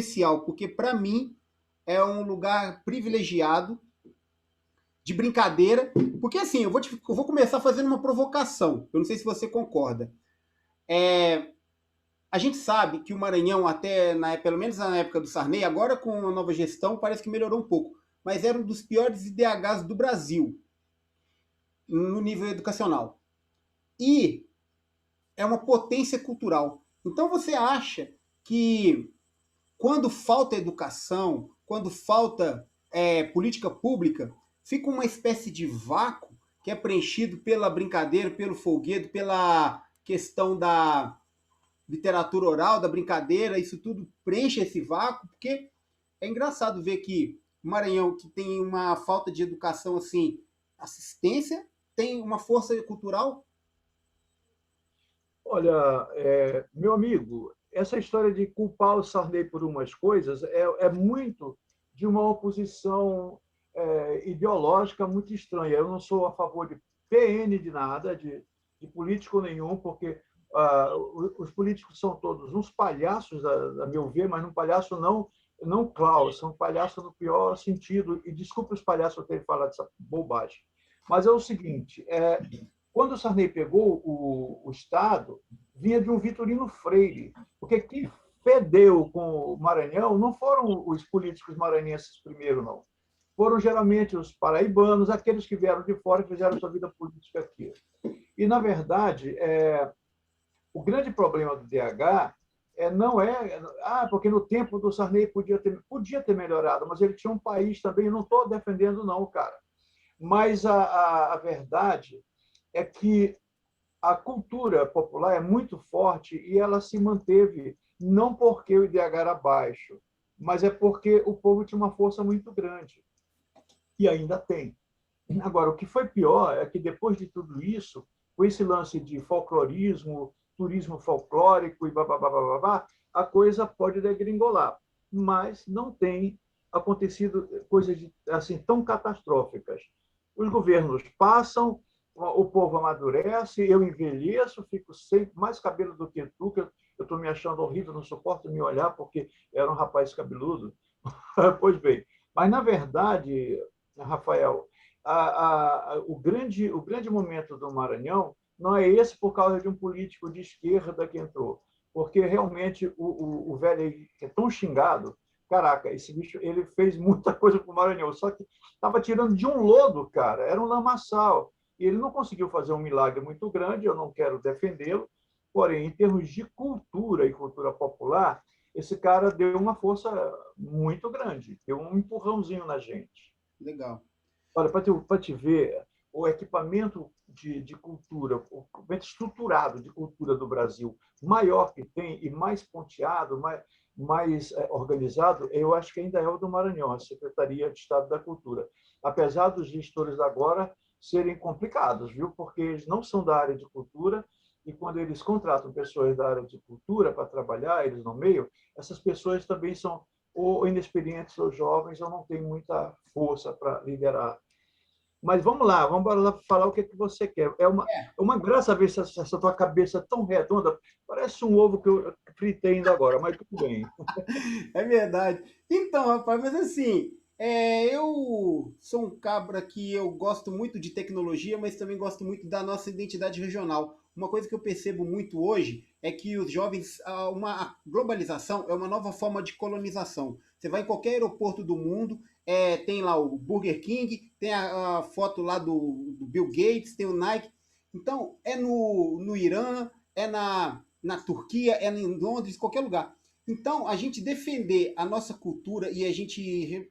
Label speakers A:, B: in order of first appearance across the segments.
A: especial, porque para mim é um lugar privilegiado de brincadeira, porque assim, eu vou começar fazendo uma provocação, eu não sei se você concorda. É, a gente sabe que o Maranhão, pelo menos na época do Sarney, agora com a nova gestão, parece que melhorou um pouco, mas era um dos piores IDHs do Brasil, no nível educacional. E é uma potência cultural. Então você acha que quando falta educação, quando falta política pública, fica uma espécie de vácuo que é preenchido pela brincadeira, pelo folguedo, pela questão da literatura oral, da brincadeira, isso tudo preenche esse vácuo, porque é engraçado ver que o Maranhão, que tem uma falta de educação, assim, assistência, tem uma força cultural.
B: Olha, meu amigo, essa história de culpar o Sarney por umas coisas é muito de uma oposição ideológica muito estranha. Eu não sou a favor de PN de nada, de político nenhum, porque os políticos são todos uns palhaços, a meu ver, mas um palhaço não Klaus, são palhaços no pior sentido. E desculpe os palhaços terem falado essa bobagem. Mas é o seguinte, quando o Sarney pegou o Estado, vinha de um Vitorino Freire, porque quem fedeu com o Maranhão não foram os políticos maranhenses primeiro, não. Foram geralmente os paraibanos, aqueles que vieram de fora e fizeram sua vida política aqui. E, na verdade, o grande problema do DH não é. Porque no tempo do Sarney podia ter melhorado, mas ele tinha um país também. Eu não estou defendendo, não, cara. Mas a verdade é que a cultura popular é muito forte e ela se manteve não porque o IDH era baixo, mas é porque o povo tinha uma força muito grande e ainda tem. Agora, o que foi pior é que depois de tudo isso, com esse lance de folclorismo, turismo folclórico e babá, a coisa pode degringolar, mas não tem acontecido coisas assim tão catastróficas. Os governos passam, o povo amadurece, eu envelheço, fico sem mais cabelo do que tu, que eu estou me achando horrível, não suporto me olhar porque era um rapaz cabeludo. Pois bem, mas na verdade, Rafael, o grande momento do Maranhão não é esse por causa de um político de esquerda que entrou, porque realmente o velho é tão xingado. Caraca, esse bicho ele fez muita coisa para o Maranhão, só que estava tirando de um lodo, cara, era um lamaçal. E ele não conseguiu fazer um milagre muito grande, eu não quero defendê-lo, porém, em termos de cultura e cultura popular, esse cara deu uma força muito grande, deu um empurrãozinho na gente.
A: Legal.
B: Olha, para te ver, o equipamento de cultura, o equipamento estruturado de cultura do Brasil, maior que tem e mais ponteado, mais organizado, eu acho que ainda é o do Maranhão, a Secretaria de Estado da Cultura. Apesar dos gestores agora serem complicados, viu? Porque eles não são da área de cultura e quando eles contratam pessoas da área de cultura para trabalhar, eles nomeiam, essas pessoas também são ou inexperientes ou jovens ou não têm muita força para liderar. Mas vamos lá, vamos lá falar o que, que você quer. É uma graça ver essa tua cabeça tão redonda, parece um ovo que eu fritei ainda agora, mas tudo bem.
A: É verdade. Então, rapaz, mas assim, eu sou um cabra que eu gosto muito de tecnologia, mas também gosto muito da nossa identidade regional. Uma coisa que eu percebo muito hoje é que os jovens, a globalização é uma nova forma de colonização. Você vai em qualquer aeroporto do mundo, tem lá o Burger King, tem a foto lá do Bill Gates, tem o Nike. Então, é no Irã, é na Turquia, é em Londres, qualquer lugar. Então, a gente defender a nossa cultura e a gente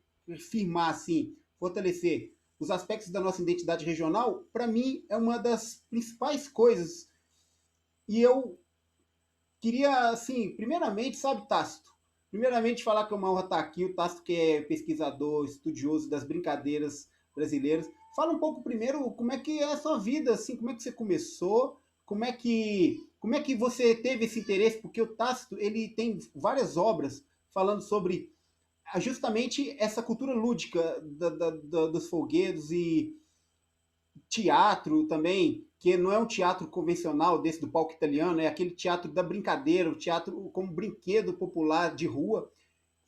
A: firmar, assim, fortalecer os aspectos da nossa identidade regional, para mim, é uma das principais coisas. E eu queria, assim, primeiramente, sabe, Tácito? Primeiramente, falar que é uma honra estar aqui. O Tácito, que é pesquisador, estudioso das brincadeiras brasileiras. Fala um pouco primeiro como é que é a sua vida, assim, como é que você começou, como é que você teve esse interesse, porque o Tácito, ele tem várias obras falando sobre justamente essa cultura lúdica dos folguedos e teatro também, que não é um teatro convencional desse do palco italiano, é aquele teatro da brincadeira, o teatro como brinquedo popular de rua.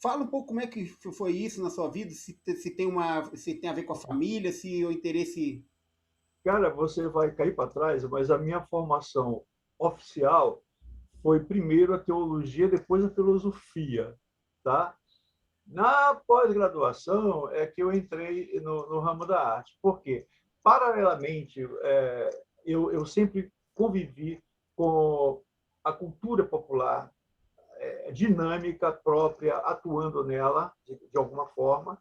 A: Fala um pouco como é que foi isso na sua vida, se tem a ver com a família, se o interesse.
B: Cara, você vai cair para trás, mas a minha formação oficial foi primeiro a teologia, depois a filosofia, tá? Na pós-graduação é que eu entrei no ramo da arte. Por quê? Paralelamente, eu sempre convivi com a cultura popular dinâmica própria, atuando nela de alguma forma,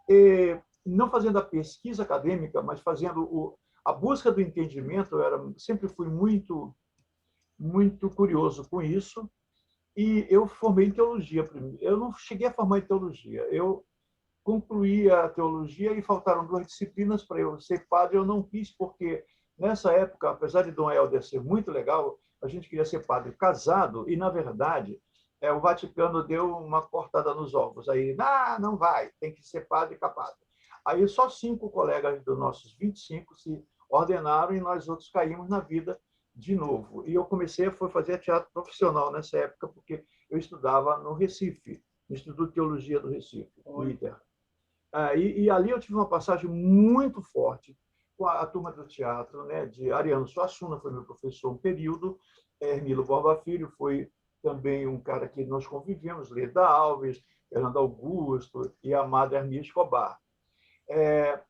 B: e não fazendo a pesquisa acadêmica, mas fazendo a busca do entendimento. Sempre fui muito curioso com isso, e eu formei em teologia. Eu não cheguei a formar em teologia, eu concluí a teologia e faltaram 2 disciplinas para eu ser padre. Eu não quis, porque nessa época, apesar de Dom Helder ser muito legal, a gente queria ser padre casado e, na verdade, o Vaticano deu uma cortada nos ovos. Aí, não vai, tem que ser padre capado. Aí só 5 colegas dos nossos 25 se ordenaram e nós outros caímos na vida de novo. E eu comecei a fazer teatro profissional nessa época, porque eu estudava no Recife, no Instituto de Teologia do Recife, o
A: Olha,
B: ITER. E ali eu tive uma passagem muito forte com a turma do teatro, né, de Ariano Suassuna, foi meu professor um período, Hermilo Borba Filho foi também um cara que nós convivemos, Leda Alves, Fernando Augusto e a Madre Hermia Escobar. É,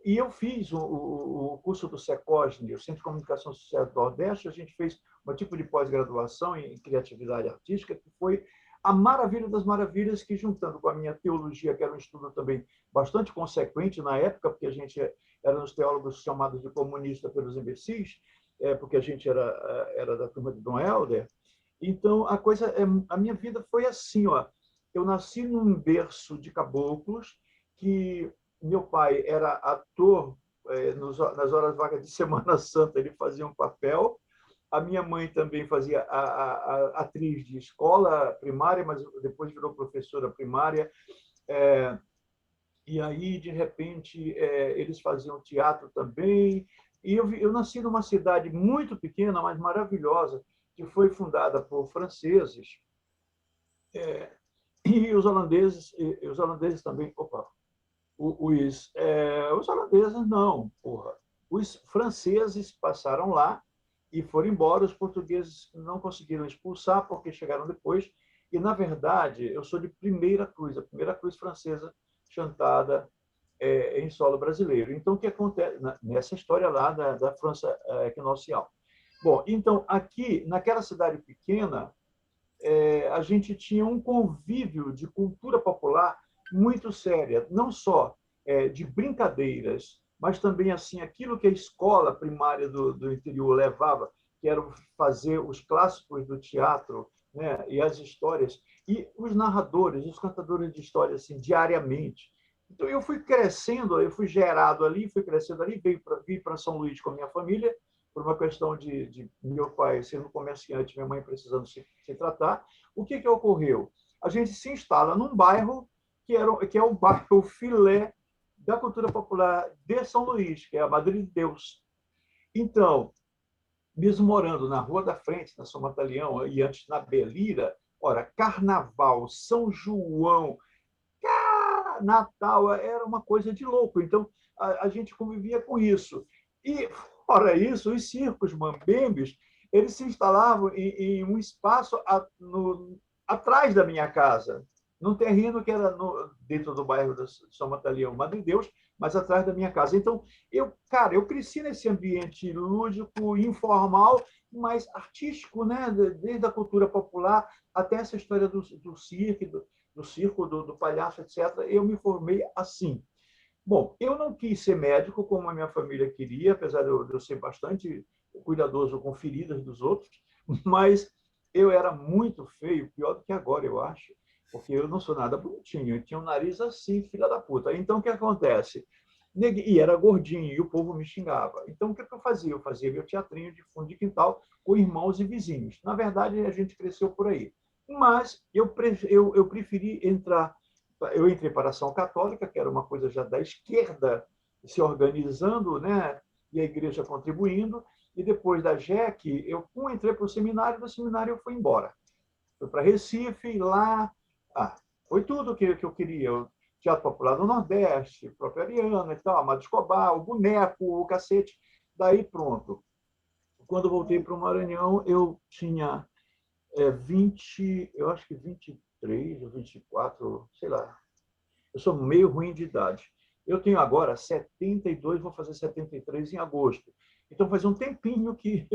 B: e eu fiz o curso do SECOSN, o Centro de Comunicação Social do Nordeste. A gente fez um tipo de pós-graduação em criatividade artística, que foi a maravilha das maravilhas, que, juntando com a minha teologia, que era um estudo também bastante consequente na época, porque a gente era os teólogos chamados de comunista pelos imbecis, porque a gente era da turma de Dom Helder. Então, a minha vida foi assim, ó. Eu nasci num berço de caboclos, que meu pai era ator, nas horas vagas de Semana Santa, ele fazia um papel. A minha mãe também fazia a atriz de escola primária, mas depois virou professora primária. É, e aí, de repente, eles faziam teatro também. E eu nasci numa cidade muito pequena, mas maravilhosa, que foi fundada por franceses, e os holandeses também. Opa, os holandeses não, porra. Os franceses passaram lá e foram embora. Os portugueses não conseguiram expulsar porque chegaram depois. E, na verdade, eu sou de primeira cruz, a primeira cruz francesa chantada em solo brasileiro. Então, o que acontece nessa história lá da França equinocial? Bom, então, aqui, naquela cidade pequena, a gente tinha um convívio de cultura popular muito séria, não só de brincadeiras, mas também assim aquilo que a escola primária do interior levava, que era fazer os clássicos do teatro, né, e as histórias, e os narradores, os cantadores de histórias assim, diariamente. Então eu fui crescendo, eu fui gerado ali, fui crescendo ali, vim para São Luís com a minha família, por uma questão de meu pai sendo comerciante, minha mãe precisando se tratar. O que ocorreu? A gente se instala num bairro que é o bairro filé da cultura popular de São Luís, que é a Madre de Deus. Então, mesmo morando na Rua da Frente, na São Mataleão, e antes na Belira, ora, Carnaval, São João, Natal, era uma coisa de louco. Então, a gente convivia com isso. E, fora isso, os circos mambembes, eles se instalavam em um espaço atrás da minha casa, num terreno que era dentro do bairro de São Mataleão, Madre Deus, mas atrás da minha casa. Então, eu cresci nesse ambiente lúdico, informal, mas artístico, né? Desde a cultura popular até essa história do circo, do palhaço, etc. Eu me formei assim. Bom, eu não quis ser médico como a minha família queria, apesar de eu ser bastante cuidadoso com feridas dos outros, mas eu era muito feio, pior do que agora, eu acho, porque eu não sou nada bonitinho, eu tinha um nariz assim, filha da puta. Então, o que acontece? E era gordinho, e o povo me xingava. Então, o que eu fazia? Eu fazia meu teatrinho de fundo de quintal com irmãos e vizinhos. Na verdade, a gente cresceu por aí. Mas eu preferi entrar. Eu entrei para a Ação Católica, que era uma coisa já da esquerda se organizando, né? E a igreja contribuindo. E depois da JEC, eu entrei para o seminário, do seminário eu fui embora. Fui para Recife, lá Foi tudo que eu queria. O Teatro Popular do Nordeste, própria Ariana e tal, Amado Escobar, o boneco, o cacete. Daí pronto. Quando eu voltei para o Maranhão, eu tinha 20, eu acho que 23 ou 24, sei lá. Eu sou meio ruim de idade. Eu tenho agora 72, vou fazer 73 em agosto. Então faz um tempinho que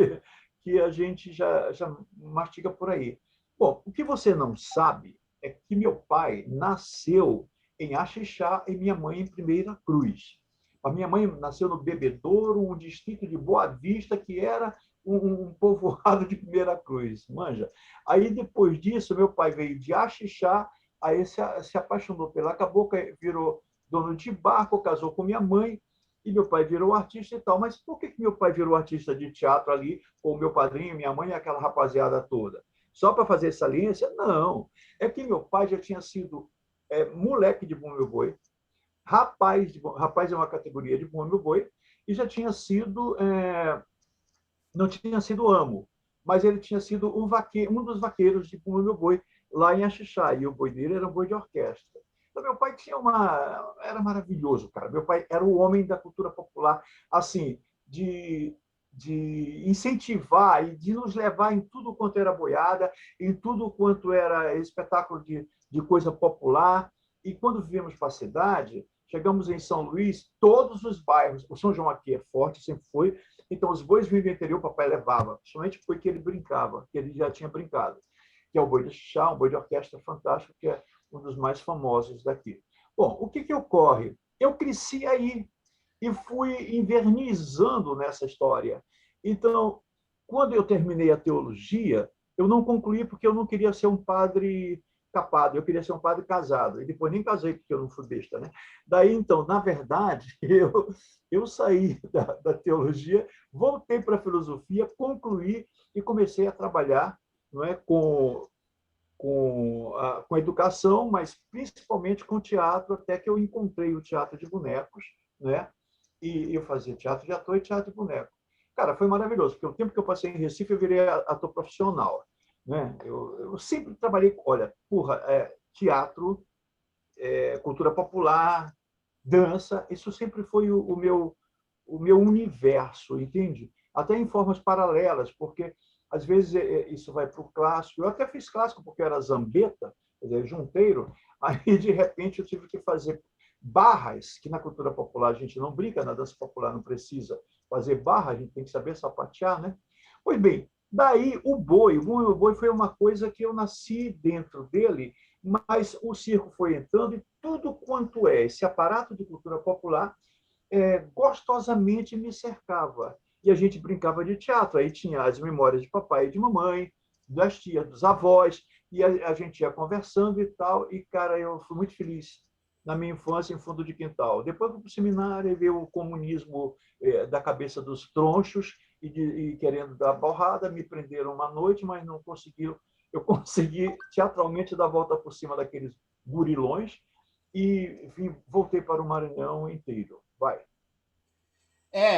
B: a gente já mastiga por aí. Bom, o que você não sabe é que meu pai nasceu em Axixá e minha mãe em Primeira Cruz. A minha mãe nasceu no Bebedouro, um distrito de Boa Vista, que era um povoado de Primeira Cruz, manja. Aí, depois disso, meu pai veio de Axixá, aí se apaixonou pela cabocla, virou dono de barco, casou com minha mãe, e meu pai virou artista e tal. Mas por que meu pai virou artista de teatro ali, com o meu padrinho, minha mãe e aquela rapaziada toda? Só para fazer saliência? Não. É que meu pai já tinha sido moleque de Bom Meu Boi, rapaz é uma categoria de Bom Meu Boi, e já tinha sido, não tinha sido amo, mas ele tinha sido um dos vaqueiros de Bom Meu Boi, lá em Axixá, e o boi dele era um boi de orquestra. Então, meu pai tinha uma. Era maravilhoso, cara. Meu pai era o homem da cultura popular, assim, de incentivar e de nos levar em tudo quanto era boiada, em tudo quanto era espetáculo de coisa popular. E quando viemos para a cidade, chegamos em São Luís, todos os bairros, o São João aqui é forte, sempre foi, então os bois vinham do interior, o papai levava, somente porque ele brincava, que ele já tinha brincado, que é o boi de chá, um boi de orquestra fantástico, que é um dos mais famosos daqui. Bom, o que ocorre? Eu cresci aí e fui invernizando nessa história. Então, quando eu terminei a teologia, eu não concluí porque eu não queria ser um padre capado, eu queria ser um padre casado. E depois nem casei porque eu não fui besta, né? Daí, então, na verdade, eu saí da teologia, voltei para a filosofia, concluí e comecei a trabalhar, não é, com a educação, mas principalmente com teatro, até que eu encontrei o teatro de bonecos, né? E eu fazia teatro de ator e teatro de boneco. Cara, foi maravilhoso, porque o tempo que eu passei em Recife, eu virei ator profissional, né? Eu sempre trabalhei, olha, porra, teatro, cultura popular, dança, isso sempre foi o meu universo, entende? Até em formas paralelas, porque às vezes isso vai para o clássico. Eu até fiz clássico porque eu era zambeta, quer dizer, junteiro, aí de repente eu tive que fazer barras, que na cultura popular a gente não brinca, na dança popular não precisa fazer barra, a gente tem que saber sapatear, né? Pois bem, daí o boi foi uma coisa que eu nasci dentro dele, mas o circo foi entrando e tudo quanto é esse aparato de cultura popular gostosamente me cercava. E a gente brincava de teatro. Aí tinha as memórias de papai e de mamãe, das tias, dos avós, e a gente ia conversando e tal. E, cara, eu fui muito feliz na minha infância em fundo de quintal. Depois fui para o seminário e veio o comunismo da cabeça dos tronchos e querendo dar borrada, me prenderam uma noite, mas não conseguiram. Eu consegui teatralmente dar a volta por cima daqueles gurilões e voltei para o Maranhão inteiro. Vai.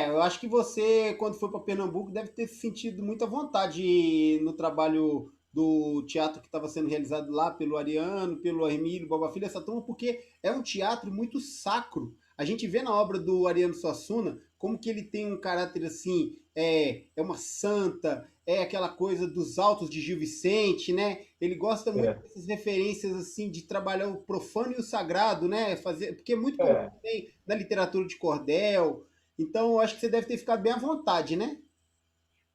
A: Eu acho que você, quando foi para Pernambuco, deve ter sentido muita vontade no trabalho do teatro que estava sendo realizado lá pelo Ariano, pelo Hermílio, Boba Filho, essa turma, porque é um teatro muito sacro. A gente vê na obra do Ariano Suassuna como que ele tem um caráter assim, é uma santa, é aquela coisa dos altos de Gil Vicente, né? Ele gosta muito
B: É,
A: dessas referências assim de trabalhar o profano e o sagrado, né? Fazer, porque é muito comum
B: é.
A: também na literatura de cordel. Então, eu acho que você deve ter ficado bem à vontade, né?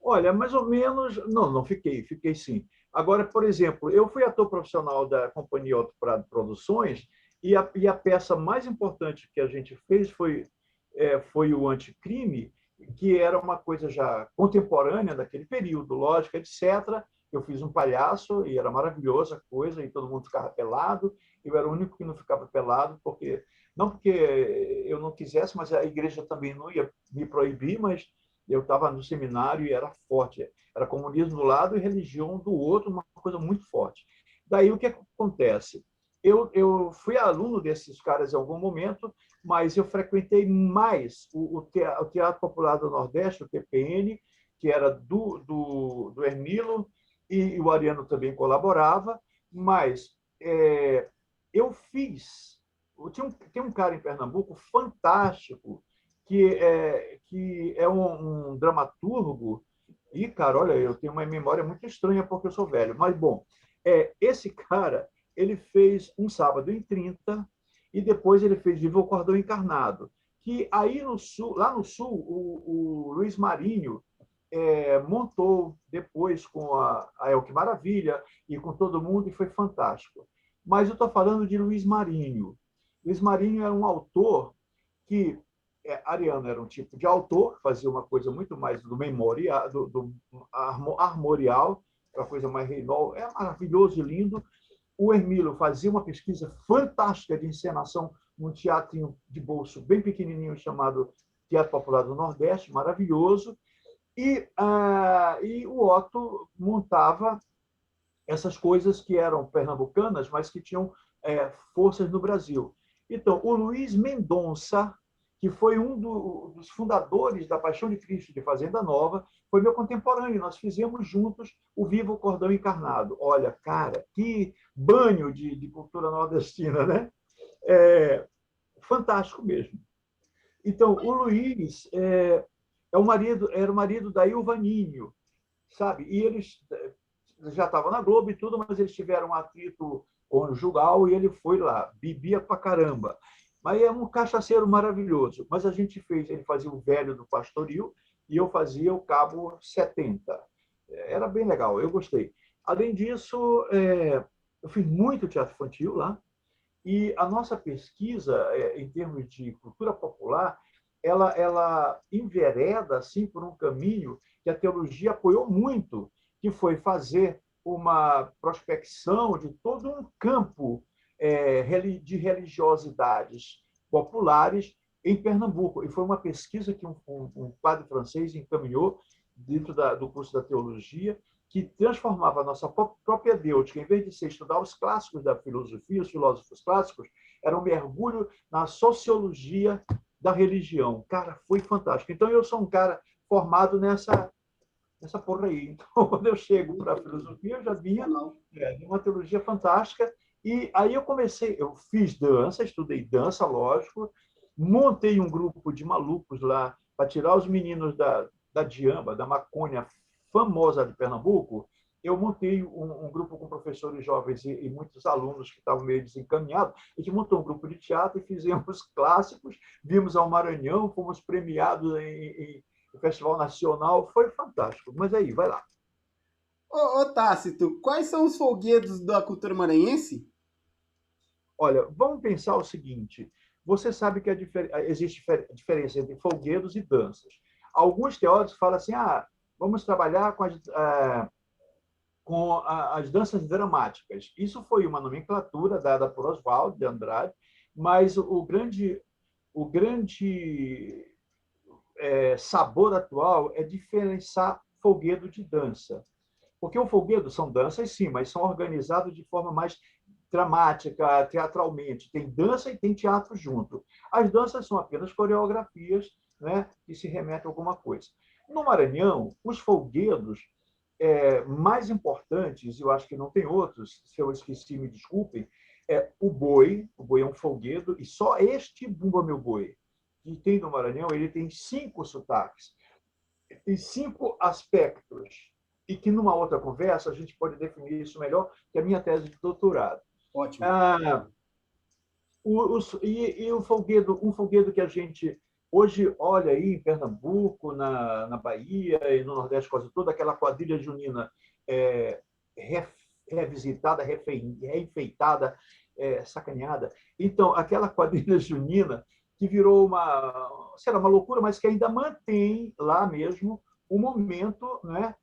B: Olha, mais ou menos. Não, não fiquei, fiquei sim. Agora, por exemplo, eu fui ator profissional da Companhia Otto Prado Produções e a peça mais importante que a gente fez foi o Anticrime, que era uma coisa já contemporânea daquele período, lógico, etc. Eu fiz um palhaço e era maravilhosa a coisa, e todo mundo ficava pelado. Eu era o único que não ficava pelado, porque não porque eu não quisesse, mas a igreja também não ia me proibir, mas eu estava no seminário e era forte. Era comunismo do lado e religião do outro, uma coisa muito forte. Daí o que acontece? Eu fui aluno desses caras em algum momento, mas eu frequentei mais o Teatro Popular do Nordeste, o TPN, que era do Hermilo, e o Ariano também colaborava, mas eu fiz. Tem um cara em Pernambuco fantástico, que é um dramaturgo. E, cara, olha, eu tenho uma memória muito estranha porque eu sou velho. Mas, bom, esse cara, ele fez Um Sábado em 30 e depois ele fez Viva o Cordão Encarnado. Que aí no sul, lá no sul, o Luiz Marinho montou depois com a El Que Maravilha e com todo mundo e foi fantástico. Mas eu estou falando de Luiz Marinho. Luiz Marinho era um autor que Ariano era um tipo de autor, que fazia uma coisa muito mais do memorial, do armorial, uma coisa mais reinol. É maravilhoso e lindo. O Hermílio fazia uma pesquisa fantástica de encenação num teatro de bolso bem pequenininho chamado Teatro Popular do Nordeste, maravilhoso. E o Otto montava essas coisas que eram pernambucanas, mas que tinham forças no Brasil. Então, o Luiz Mendonça, que foi dos fundadores da Paixão de Cristo de Fazenda Nova, foi meu contemporâneo. Nós fizemos juntos o Viva o Cordão Encarnado. Olha, cara, que banho de cultura nordestina, né? Fantástico mesmo. Então, o Luiz era o marido da Ilva Ninho, sabe? E eles já estavam na Globo e tudo, mas eles tiveram um atrito conjugal e ele foi lá, bebia pra caramba. Mas é um cachaceiro maravilhoso. Mas a gente fez, ele fazia o velho do Pastoril e eu fazia o Cabo 70. Era bem legal, eu gostei. Além disso, eu fiz muito teatro infantil lá e a nossa pesquisa, em termos de cultura popular, ela envereda assim por um caminho que a teologia apoiou muito, que foi fazer uma prospecção de todo um campo de religiosidades populares em Pernambuco. E foi uma pesquisa que um padre francês encaminhou dentro do curso da teologia, que transformava a nossa própria Deus, em vez de ser estudar os clássicos da filosofia, os filósofos clássicos, era um mergulho na sociologia da religião. Cara, foi fantástico. Então, eu sou um cara formado nessa porra aí. Então, quando eu chego para a filosofia, eu já vinha de uma teologia fantástica. E aí eu fiz dança, estudei dança, lógico, montei um grupo de malucos lá para tirar os meninos da diamba, da maconha famosa de Pernambuco. Eu montei um grupo com professores jovens e muitos alunos que estavam meio desencaminhados. A gente montou um grupo de teatro e fizemos clássicos, vimos ao Maranhão, fomos premiados em Festival Nacional. Foi fantástico. Mas aí, vai lá.
A: Ô Tácito, quais são os folguedos da cultura maranhense?
B: Olha, vamos pensar o seguinte. Você sabe que existe diferença entre folguedos e danças. Alguns teóricos falam assim, vamos trabalhar com as danças dramáticas. Isso foi uma nomenclatura dada por Oswaldo de Andrade, mas o grande sabor atual é diferenciar folguedo de dança. Porque o folguedo são danças, sim, mas são organizados de forma mais dramática, teatralmente. Tem dança e tem teatro junto. As danças são apenas coreografias, né, que se remetem a alguma coisa. No Maranhão, os folguedos mais importantes, e eu acho que não tem outros, se eu esqueci, me desculpem, o boi. O boi é um folguedo, e só este Bumba Meu Boi, que tem no Maranhão, ele tem 5 sotaques, tem 5 aspectos, e que numa outra conversa a gente pode definir isso melhor, que é a minha tese de doutorado.
A: Ótimo.
B: E um folguedo que a gente hoje olha aí em Pernambuco, na Bahia e no Nordeste quase todo, aquela quadrilha junina revisitada, reenfeitada, sacaneada. Então, aquela quadrilha junina que virou uma loucura, mas que ainda mantém lá mesmo um momento, né,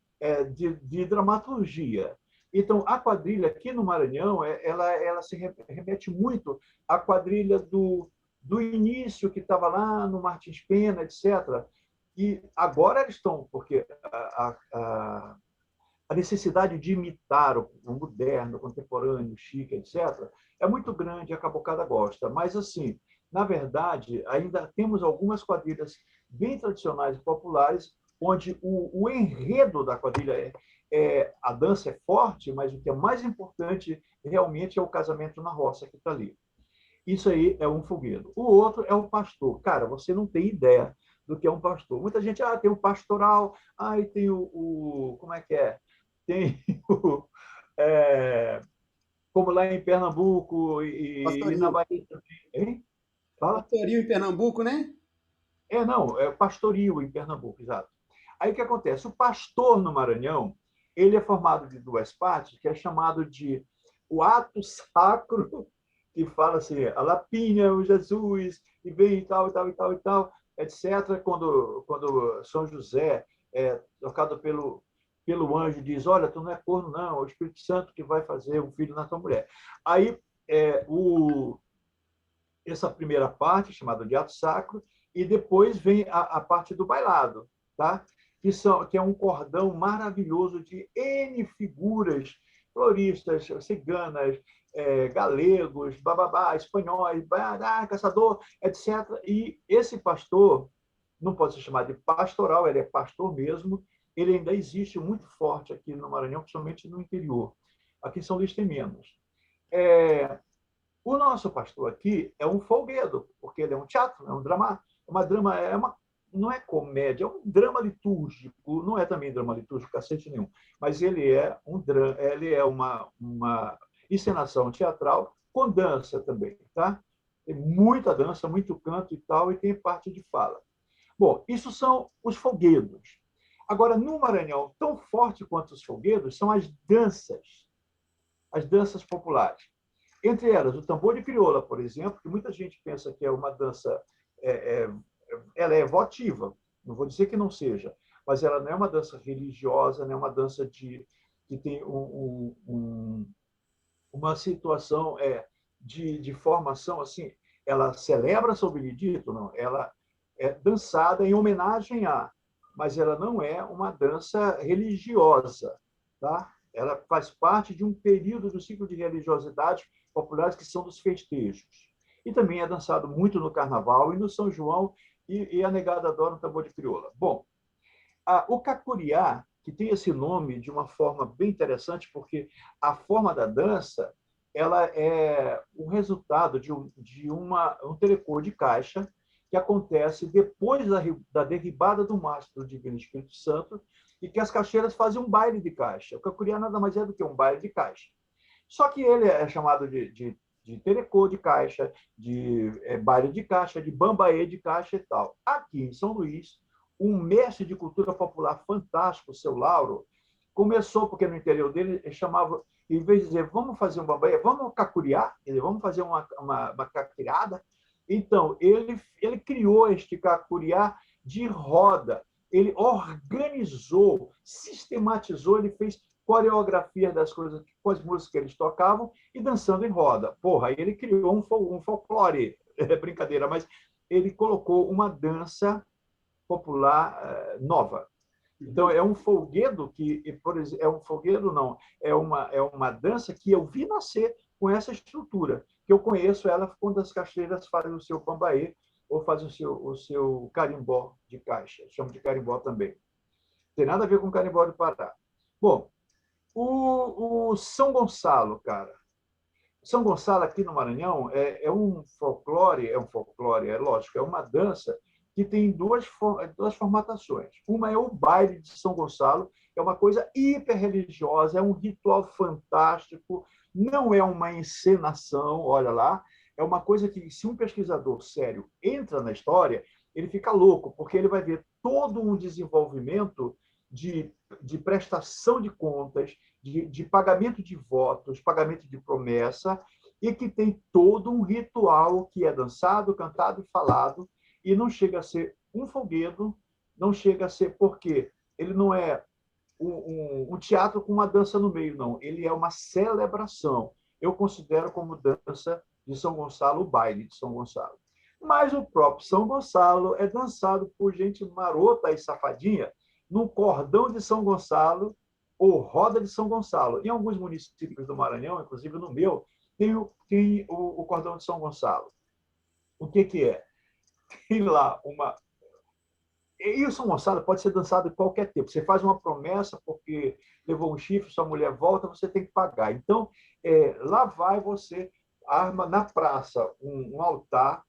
B: de dramaturgia. Então, a quadrilha aqui no Maranhão, ela se remete muito à quadrilha do início, que estava lá no Martins Pena, etc. E agora eles estão, porque a necessidade de imitar o moderno, o contemporâneo, o chique, etc., é muito grande, a cabocada gosta. Mas, assim, na verdade, ainda temos algumas quadrilhas bem tradicionais e populares, onde o enredo da quadrilha a dança é forte, mas o que é mais importante realmente é o casamento na roça que está ali. Isso aí é um fogueiro. O outro é o pastor. Cara, você não tem ideia do que é um pastor. Muita gente, tem o pastoral, e tem como é que é? Tem o, é, como lá em Pernambuco e na
A: Pastoril.
B: Bahia também. Hein? Fala?
A: Pastoril em Pernambuco, né?
B: Não, é pastoril em Pernambuco, exato. Aí o que acontece? O pastor no Maranhão, ele é formado de duas partes, que é chamado de o ato sacro, que fala assim, a lapinha, o Jesus, e vem e tal, e tal, e tal, e tal, etc. Quando São José é tocado pelo anjo, diz, olha, tu não é corno, não, é o Espírito Santo que vai fazer um filho na tua mulher. Aí, essa primeira parte, chamada de ato sacro, e depois vem a parte do bailado, tá? Que é um cordão maravilhoso de N figuras, floristas, ciganas, galegos, bababá, espanhóis, caçador, etc. E esse pastor, não pode ser chamado de pastoral, ele é pastor mesmo, ele ainda existe muito forte aqui no Maranhão, principalmente no interior. Aqui em São Luís tem menos. É, o nosso pastor aqui é um folguedo, porque ele é um teatro, é um drama, não é comédia, é um drama litúrgico, não é também drama litúrgico, cacete nenhum, mas ele é uma encenação teatral com dança também, tá? Tem muita dança, muito canto e tal, e tem parte de fala. Bom, isso são os folguedos. Agora, no Maranhão, tão forte quanto os folguedos são as danças populares. Entre elas, o tambor de crioula, por exemplo, que muita gente pensa que é uma dança, é, é, ela é votiva, não vou dizer que não seja, mas ela não é uma dança religiosa, não é uma dança que tem uma situação de formação assim, ela celebra São Benedito, não, ela é dançada em homenagem a, mas ela não é uma dança religiosa, tá? Ela faz parte de um período do ciclo de religiosidade populares que são dos festejos. E também é dançado muito no Carnaval e no São João, e a negada adora o tambor de crioula. Bom, o cacuriá, que tem esse nome de uma forma bem interessante, porque a forma da dança ela é o resultado um telecô de caixa que acontece depois da derribada do mastro do Divino Espírito Santo e que as caixeiras fazem um baile de caixa. O cacuriá nada mais é do que um baile de caixa. Só que ele é chamado de telecô de caixa, de baile de caixa, de bambaê de caixa e tal. Aqui em São Luís, um mestre de cultura popular fantástico, o seu Lauro, começou, porque no interior dele ele chamava, em vez de dizer, vamos fazer um bambaê, vamos cacuriar, vamos fazer uma cacuriada. Então, ele criou este cacuriá de roda, ele organizou, sistematizou, ele fez coreografia das coisas, com as músicas que eles tocavam e dançando em roda. Porra, aí ele criou um folclore, é brincadeira, mas ele colocou uma dança popular nova. Então, é um folguedo que, por exemplo, é um folguedo não, é uma dança que eu vi nascer com essa estrutura, que eu conheço ela quando as caixeiras fazem o seu bambaê ou fazem o seu carimbó de caixa, chamo de carimbó também. Tem nada a ver com carimbó de Pará. Bom, o São Gonçalo, cara. São Gonçalo, aqui no Maranhão, um folclore, é lógico, é uma dança que tem duas formatações. Uma é o baile de São Gonçalo, é uma coisa hiper religiosa, é um ritual fantástico, não é uma encenação, olha lá, é uma coisa que, se um pesquisador sério entra na história, ele fica louco, porque ele vai ver todo um desenvolvimento de prestação de contas, de pagamento de votos, pagamento de promessa, e que tem todo um ritual que é dançado, cantado e falado, e não chega a ser um folguedo, não chega a ser porque ele não é um teatro com uma dança no meio, não. Ele é uma celebração. Eu considero como dança de São Gonçalo, o baile de São Gonçalo. Mas o próprio São Gonçalo é dançado por gente marota e safadinha num cordão de São Gonçalo ou roda de São Gonçalo. Em alguns municípios do Maranhão, inclusive no meu, tem o cordão de São Gonçalo. O que é? Tem lá E o São Gonçalo pode ser dançado em qualquer tempo. Você faz uma promessa porque levou um chifre, sua mulher volta, você tem que pagar. Então, lá vai você, arma na praça um altar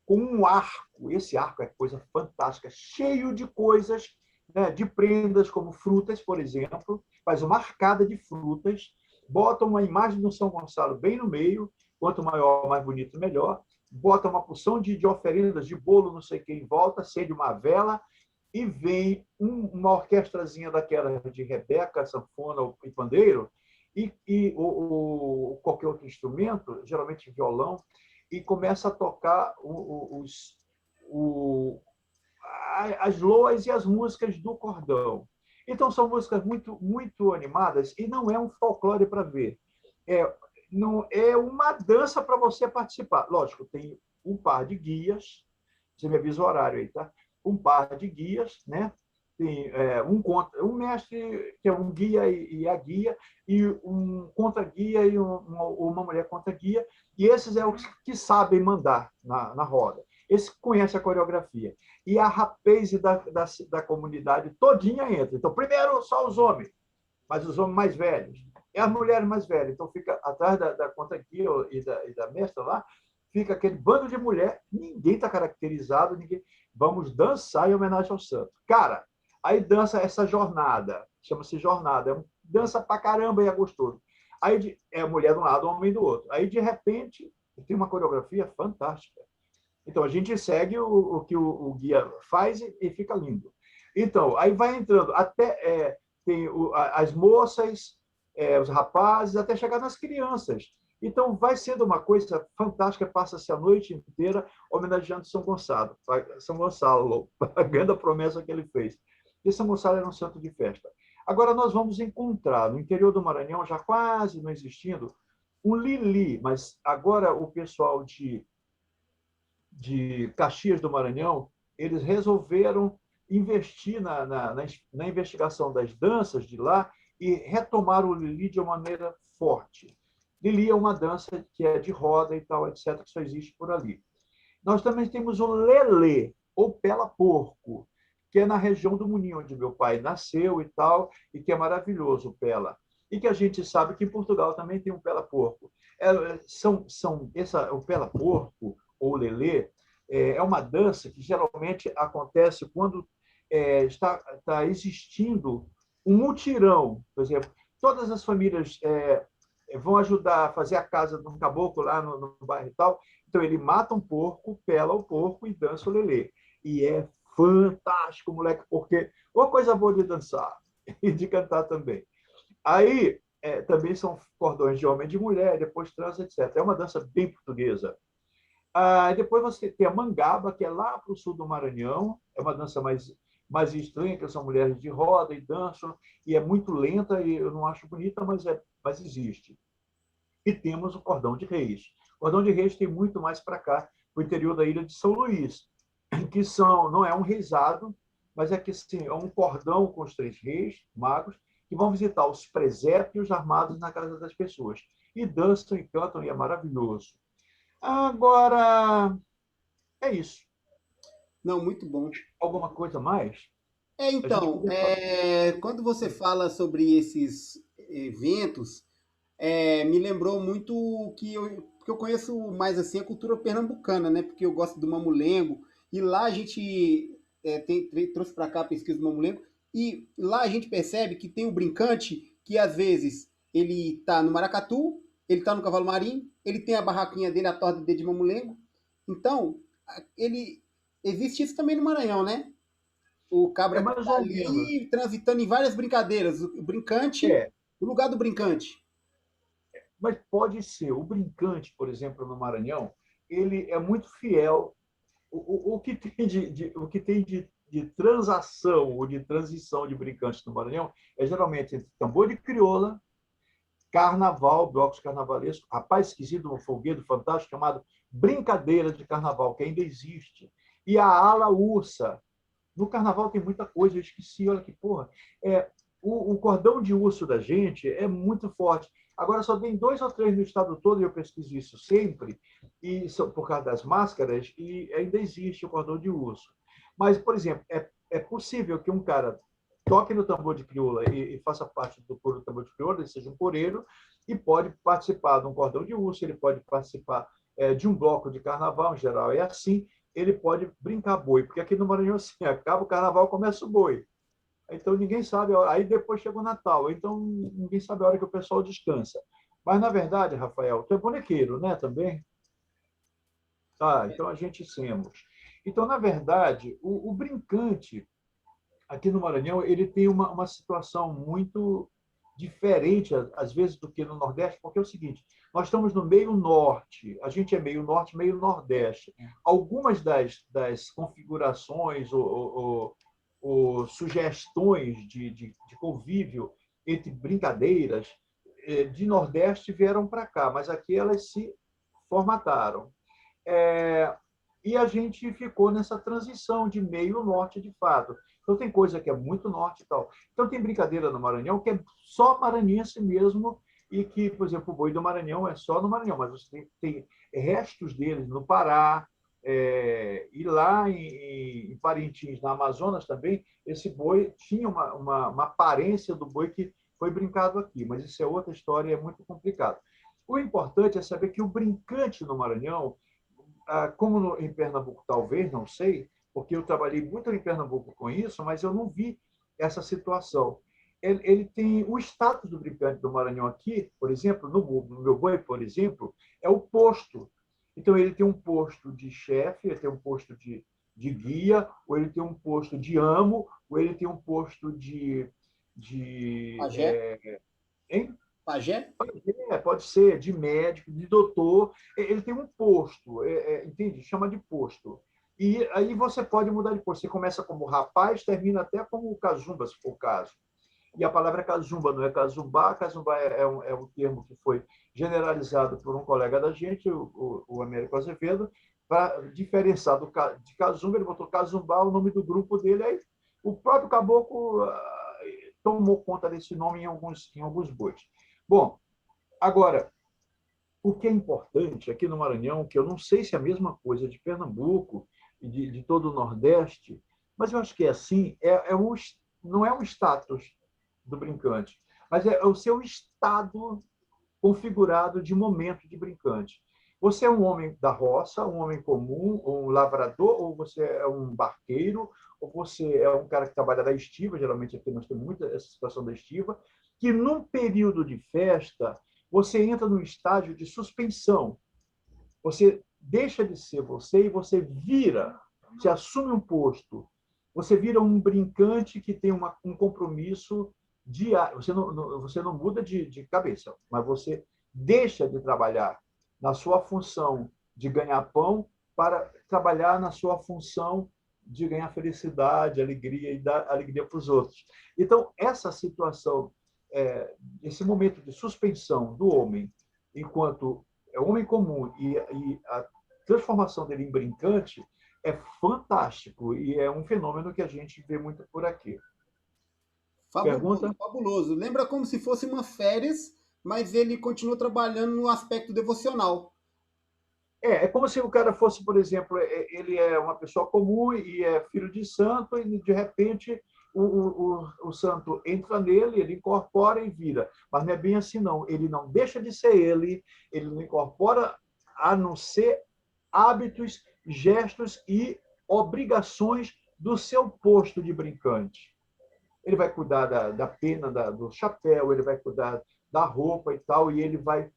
B: com um arco. Esse arco é coisa fantástica, cheio de coisas, né, de prendas, como frutas, por exemplo. Faz uma arcada de frutas, bota uma imagem do São Gonçalo bem no meio, quanto maior, mais bonito, melhor. Bota uma porção de oferendas, de bolo, não sei o que, em volta, acende uma vela, e vem uma orquestrazinha daquela de rebeca, sanfona e pandeiro, ou qualquer outro instrumento, geralmente violão, e começa a tocar o, as loas e as músicas do cordão. Então, são músicas muito, muito animadas e não é um folclore para ver. É, não, é uma dança para você participar. Lógico, tem um par de guias, você me avisa o horário aí, tá? Um par de guias, né? Tem um mestre, que é um guia e a guia, e um contra-guia e uma mulher contra-guia, e esses é os que sabem mandar na roda. Esse conhece a coreografia. E a rapaz da comunidade todinha entra. Então, primeiro só os homens, mas os homens mais velhos. E as mulheres mais velhas. Então, fica atrás da contra-guia e da mestra lá, fica aquele bando de mulher, ninguém está caracterizado, ninguém. Vamos dançar em homenagem ao santo. Cara, aí dança essa jornada, chama-se jornada, dança pra caramba e é gostoso. Aí é a mulher de um lado, o homem do outro. Aí, de repente, tem uma coreografia fantástica. Então, a gente segue o que o guia faz e fica lindo. Então, aí vai entrando, até tem as moças, os rapazes, até chegar nas crianças. Então, vai sendo uma coisa fantástica, passa-se a noite inteira homenageando São Gonçalo, pagando a promessa que ele fez. E São Gonçalo era um santo de festa. Agora, nós vamos encontrar, no interior do Maranhão, já quase não existindo, um Lili, mas agora o pessoal de Caxias do Maranhão, eles resolveram investir na investigação das danças de lá e retomar o Lili de uma maneira forte. Lili é uma dança que é de roda e tal, etc., que só existe por ali. Nós também temos o Lelê, ou Pela Porco, que é na região do Munim, onde meu pai nasceu e tal, e que é maravilhoso o Pela. E que a gente sabe que em Portugal também tem um Pela Porco. O Pela Porco, ou Lelê, é uma dança que geralmente acontece quando está existindo um mutirão. Por exemplo, todas as famílias vão ajudar a fazer a casa de um caboclo lá no bairro e tal. Então, ele mata um porco, pela o porco e dança o lelê. E é fantástico, moleque, porque uma coisa boa de dançar e de cantar também. Aí, também são cordões de homem e de mulher, depois trans, etc. É uma dança bem portuguesa. Depois você tem a mangaba, que é lá para o sul do Maranhão, é uma dança mais estranha, que são mulheres de roda e dançam, e é muito lenta, e eu não acho bonita, mas existe. E temos o Cordão de Reis. O Cordão de Reis tem muito mais para cá, para o interior da ilha de São Luís, que não é um reisado, mas é que sim, é um cordão com os 3 reis, magos, que vão visitar os presépios armados na casa das pessoas. E dançam e cantam, e é maravilhoso. Agora, é isso.
A: Não, muito bom.
B: Alguma coisa mais? A gente
A: Então,
B: podia falar.
A: quando você fala sobre esses eventos, me lembrou muito que eu conheço mais assim a cultura pernambucana, né? Porque eu gosto do mamulengo e lá a gente trouxe para cá a pesquisa do mamulengo e lá a gente percebe que tem o brincante que às vezes ele tá no maracatu, ele tá no cavalo marinho, ele tem a barraquinha dele, a torta dele de mamulengo. Então, ele existe isso também no Maranhão, né? O
B: É
A: cabra que
B: mais
A: tá
B: ou menos.
A: ali transitando em várias brincadeiras. O brincante,
B: É,
A: o lugar do brincante.
B: mas pode ser. O brincante, por exemplo, no Maranhão, ele é muito fiel. O que tem o que tem de transação ou de transição de brincantes no Maranhão é geralmente entre tambor de crioula, carnaval, blocos carnavalescos, rapaz esquisito, um folguedo fantástico chamado Brincadeira de Carnaval, que ainda existe, e a ala ursa. No carnaval tem muita coisa, eu esqueci, olha que porra. O cordão de urso da gente é muito forte. Agora só tem 2 ou 3 no estado todo, e eu pesquiso isso sempre, por causa das máscaras, e ainda existe o cordão de urso. Mas, por exemplo, é possível que um cara toque no tambor de crioula e faça parte do coro do tambor de crioula, ele seja um coreiro, e pode participar de um cordão de urso, ele pode participar de um bloco de carnaval, em geral é assim, ele pode brincar boi, porque aqui no Maranhão, assim, acaba o carnaval, começa o boi. Então ninguém sabe, aí depois chega o Natal, então ninguém sabe a hora que o pessoal descansa. Mas, na verdade, Rafael, tu é bonequeiro, né, também? Ah, então a gente somos. Então, na verdade, o brincante aqui no Maranhão, ele tem uma situação muito diferente, às vezes, do que no Nordeste, porque é o seguinte, nós estamos no meio norte, a gente é meio norte, meio nordeste. Algumas das configurações ou sugestões de convívio entre brincadeiras de Nordeste vieram para cá, mas aqui elas se formataram. É, e a gente ficou nessa transição de meio norte de fato. Então tem coisa que é muito norte e tal. Então tem brincadeira no Maranhão que é só maranhense mesmo e que, por exemplo, o boi do Maranhão é só no Maranhão, mas você tem restos deles no Pará, e lá em Parintins, na Amazonas também, esse boi tinha uma aparência do boi que foi brincado aqui, mas isso é outra história e é muito complicado. O importante é saber que o brincante no Maranhão, como em Pernambuco, talvez, não sei, porque eu trabalhei muito em Pernambuco com isso, mas eu não vi essa situação. Ele tem o status do brincante do Maranhão aqui, por exemplo, no meu boi, por exemplo, é o posto. Então, ele tem um posto de chefe, ele tem um posto de guia, ou ele tem um posto de amo, ou ele tem um posto de
A: Pajé?
B: hein?
A: Pajé?
B: Pode ser de médico, de doutor. Ele tem um posto, entende? Chama de posto. E aí você pode mudar de posto. Você começa como rapaz, termina até como cazumba, se for o caso. E a palavra cazumba não é cazumbá. Cazumba é um termo que foi generalizado por um colega da gente, o Américo Azevedo, para diferenciar de cazumba. Ele botou cazumbá, o nome do grupo dele. Aí o próprio caboclo tomou conta desse nome em alguns bois. Bom, agora, o que é importante aqui no Maranhão, que eu não sei se é a mesma coisa de Pernambuco e de todo o Nordeste, mas eu acho que é assim, não é um status do brincante, mas é o seu estado configurado de momento de brincante. Você é um homem da roça, um homem comum, um lavrador, ou você é um barqueiro, ou você é um cara que trabalha da estiva, geralmente aqui nós temos muita essa situação da estiva, que num período de festa, você entra num estágio de suspensão. Você deixa de ser você e você vira, você assume um posto. Você vira um brincante que tem um compromisso diário. Você não muda de cabeça, mas você deixa de trabalhar na sua função de ganhar pão para trabalhar na sua função de ganhar felicidade, alegria e dar alegria para os outros. Então, essa situação, esse momento de suspensão do homem enquanto é homem comum e a transformação dele em brincante é fantástico e é um fenômeno que a gente vê muito por aqui.
A: Fabuloso,
B: Pergunta?
A: fabuloso. Lembra como se fosse uma férias, mas ele continua trabalhando no aspecto devocional.
B: É como se o cara fosse, por exemplo, ele é uma pessoa comum e é filho de santo, e de repente o santo entra nele, ele incorpora e vira. Mas não é bem assim, não. Ele não deixa de ser ele não incorpora a não ser hábitos, gestos e obrigações do seu posto de brincante. Ele vai cuidar da pena, do chapéu, ele vai cuidar da roupa e tal, e ele vai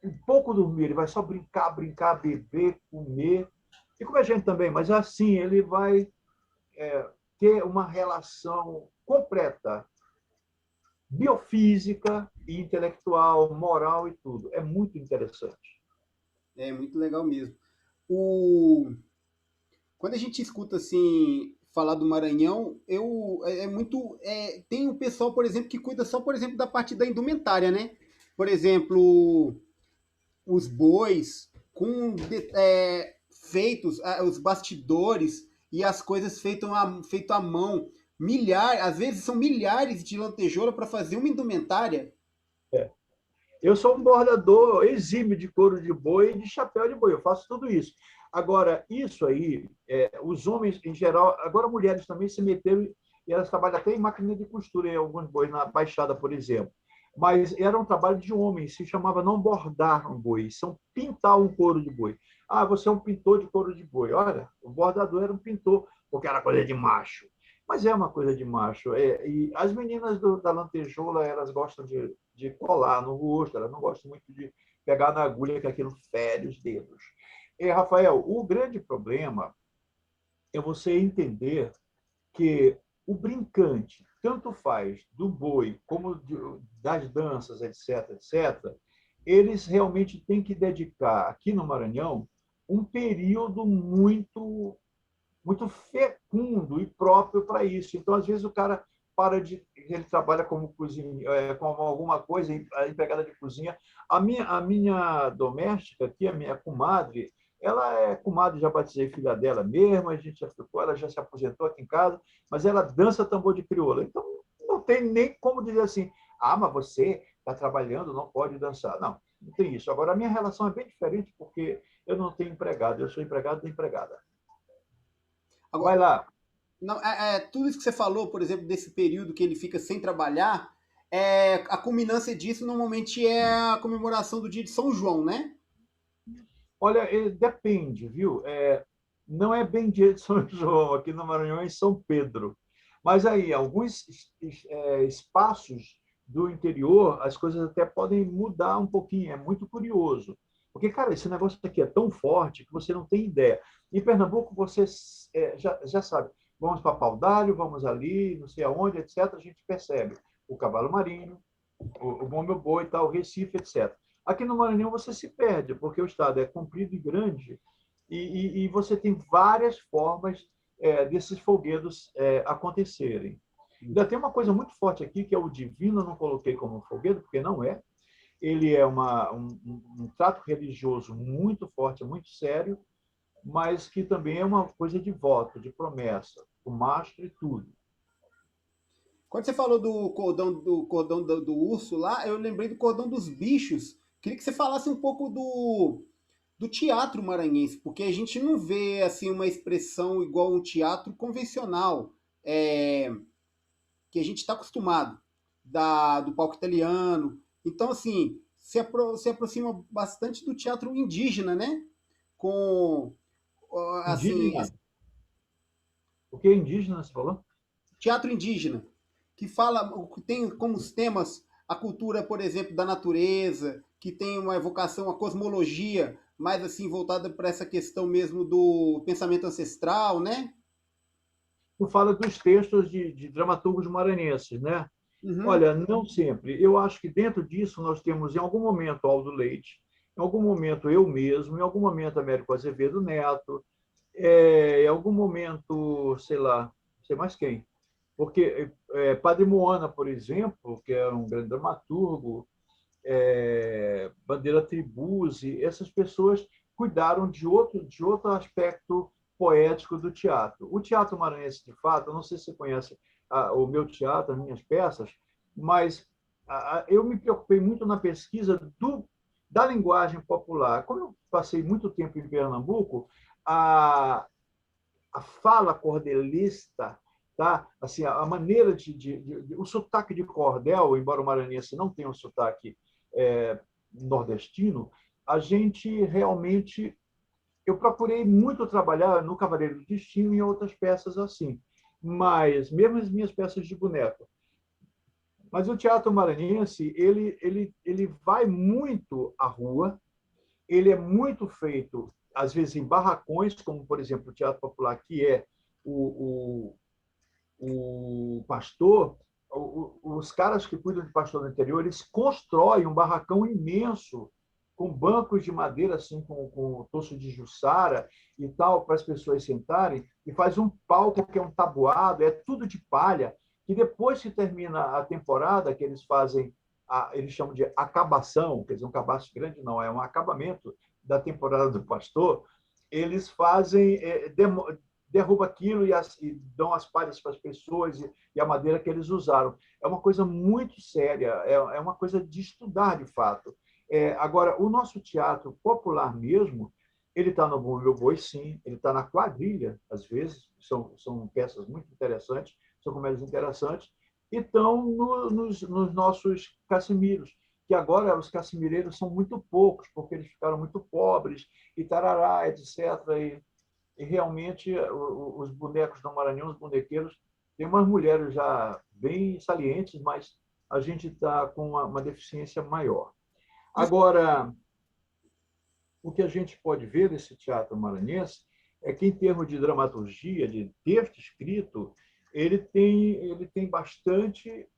B: um pouco dormir, ele vai só brincar, brincar, beber, comer, e comer gente também, mas assim, ele vai ter uma relação completa, biofísica e intelectual, moral e tudo. É muito interessante.
A: É muito legal mesmo. O... Quando a gente escuta assim falar do Maranhão, é muito. Tem o pessoal, por exemplo, que cuida só, por exemplo, da parte da indumentária, né? Por exemplo, os bois com feitos, os bastidores e as coisas feito à mão. Às vezes são milhares de lantejoulas para fazer uma indumentária.
B: É. Eu sou um bordador exímio de couro de boi e de chapéu de boi, eu faço tudo isso. Agora, isso aí, os homens em geral, agora mulheres também se meteram e elas trabalham até em máquina de costura em alguns bois, na Baixada, por exemplo. Mas era um trabalho de homens, se chamava não bordar um boi, são pintar um couro de boi. Ah, você é um pintor de couro de boi. Olha, o bordador era um pintor, porque era coisa de macho. Mas é uma coisa de macho. E as meninas da lantejoula, elas gostam de colar no rosto, elas não gostam muito de pegar na agulha, que aquilo fere os dedos. E, Rafael, o grande problema é você entender que o brincante, tanto faz do boi como das danças, etc., etc., eles realmente têm que dedicar, aqui no Maranhão, um período muito fecundo e próprio para isso. Então, às vezes, o cara para de. Ele trabalha como cozinha, como alguma coisa, a empregada de cozinha. A minha doméstica, aqui, a minha comadre, ela é comadre, já batizei filha dela mesmo, a gente já ficou, ela já se aposentou aqui em casa, mas ela dança tambor de crioula. Então, não tem nem como dizer assim, ah, mas você está trabalhando, não pode dançar. Não, não tem isso. Agora, a minha relação é bem diferente, porque eu não tenho empregado, eu sou empregado da empregada. Vai
A: Agora,
B: lá.
A: não, tudo isso que você falou, por exemplo, desse período que ele fica sem trabalhar, a culminância disso normalmente é a comemoração do dia de São João, né?
B: Olha, depende, viu? Não é bem dia de São João, aqui no Maranhão é em São Pedro. Mas aí, alguns espaços do interior, as coisas até podem mudar um pouquinho, é muito curioso. Porque, cara, esse negócio aqui é tão forte que você não tem ideia. Em Pernambuco, você já sabe, vamos para Paudalho, vamos ali, não sei aonde, etc., a gente percebe o cavalo marinho, o bom meu boi, tal, o Recife, etc. Aqui no Maranhão você se perde, porque o estado é comprido e grande, e você tem várias formas desses folguedos acontecerem. Ainda tem uma coisa muito forte aqui, que é o divino, eu não coloquei como folguedo, porque não é. Ele é um trato religioso muito forte, muito sério, mas que também é uma coisa de voto, de promessa, o mastro e tudo.
A: Quando você falou do urso lá, eu lembrei do cordão dos bichos. Queria que você falasse um pouco do teatro maranhense, porque a gente não vê assim uma expressão igual um teatro convencional, que a gente está acostumado, do palco italiano. Então, assim, se aproxima bastante do teatro indígena, né? Com, assim,
B: Indígena? O que é indígena, você falou?
A: teatro indígena, que fala, que tem como os temas a cultura, por exemplo, da natureza, que tem uma evocação à cosmologia, mais assim voltada para essa questão mesmo do pensamento ancestral, né?
B: Tu fala dos textos de dramaturgos maranhenses, né?
A: Uhum.
B: Olha, não sempre. Eu acho que dentro disso nós temos, em algum momento, Aldo Leite, em algum momento eu mesmo, em algum momento Américo Azevedo Neto, em algum momento, sei lá, não sei mais quem. Porque Padre Moana, por exemplo, que era um grande dramaturgo, Bandeira Tribuzzi, essas pessoas cuidaram de outro aspecto poético do teatro. O teatro maranhense, de fato, eu não sei se você conhece o meu teatro, as minhas peças, mas eu me preocupei muito na pesquisa da linguagem popular. Como eu passei muito tempo em Pernambuco, a, a fala cordelista, tá? Assim, a maneira o sotaque de cordel, embora o maranhense não tenha um sotaque nordestino, a gente realmente eu procurei muito trabalhar no Cavaleiro do Destino e em outras peças assim, mas mesmo as minhas peças de boneco. Mas o teatro maranhense ele vai muito à rua, ele é muito feito às vezes em barracões, como por exemplo o Teatro Popular, que é o, o pastor, os caras que cuidam de pastor no interior, eles constroem um barracão imenso, com bancos de madeira, assim, com tosso de jussara e tal, para as pessoas sentarem, e faz um palco que é um tabuado, é tudo de palha, que depois que termina a temporada, que eles fazem, eles chamam de acabação, quer dizer, um cabaço grande não, é um acabamento da temporada do pastor, eles fazem, derruba aquilo e dão as palhas para as pessoas e a madeira que eles usaram. É uma coisa muito séria, é uma coisa de estudar, de fato. Agora, o nosso teatro popular mesmo, ele está no Bom Meu Boi, sim, ele está na quadrilha, às vezes, são peças muito interessantes, são comédias interessantes, e estão nos nossos cassimiros, que agora os cassimireiros são muito poucos, porque eles ficaram muito pobres, e tarará, etc. E realmente os bonecos do Maranhão, os bonequeiros, tem umas mulheres já bem salientes, mas a gente está com uma deficiência maior. Agora, o que a gente pode ver nesse teatro maranhense é que, em termos de dramaturgia, de texto escrito, ele tem bastante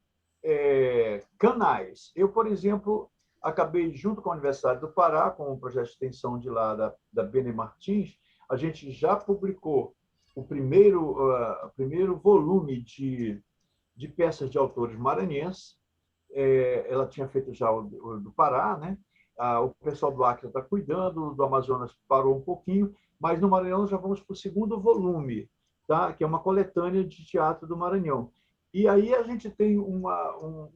B: canais. Eu, por exemplo, acabei, junto com a Universidade do Pará, com um projeto de extensão de lá da Bene Martins, a gente já publicou o primeiro volume de peças de autores maranhenses. Ela tinha feito já o do Pará, né? O pessoal do Acre está cuidando, do Amazonas parou um pouquinho, mas no Maranhão já vamos para o segundo volume, tá? Que é uma coletânea de teatro do Maranhão. E aí a gente tem um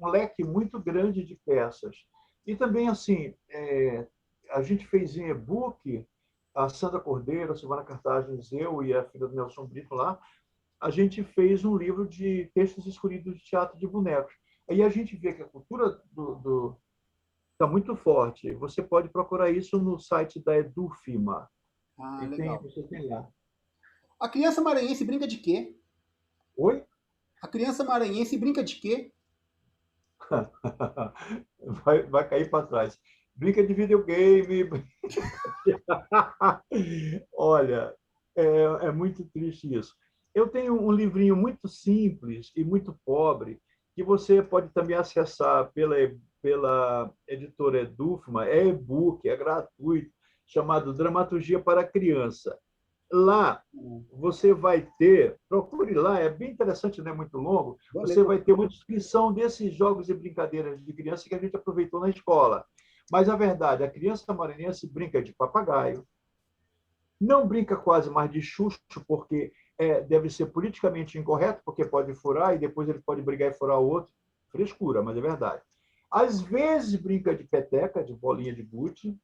B: leque muito grande de peças. E também, assim, a gente fez em e-book, a Sandra Cordeiro, a Silvana Cartagens, eu e a filha do Nelson Brito lá, a gente fez um livro de textos escolhidos de teatro de bonecos. Aí a gente vê que a cultura está muito forte. Você pode procurar isso no site da Edufima.
A: Ah,
B: E
A: legal.
B: você tem lá.
A: A criança maranhense brinca de quê?
B: Oi?
A: A criança maranhense brinca de quê?
B: Vai cair para trás. Brinca de videogame. Olha, é muito triste isso. Eu tenho um livrinho muito simples e muito pobre que você pode também acessar pela editora Edufma, é e-book, é gratuito, chamado Dramaturgia para Criança. Lá você vai ter, procure lá, é bem interessante, não é muito longo,
A: Vou ler.
B: você vai ter uma descrição desses jogos e brincadeiras de criança que a gente aproveitou na escola. Mas a verdade, a criança maranhense brinca de papagaio, não brinca quase mais de chucho, porque deve ser politicamente incorreto, porque pode furar e depois ele pode brigar e furar o outro. Frescura, mas é verdade. Às vezes brinca de peteca, de bolinha de gude.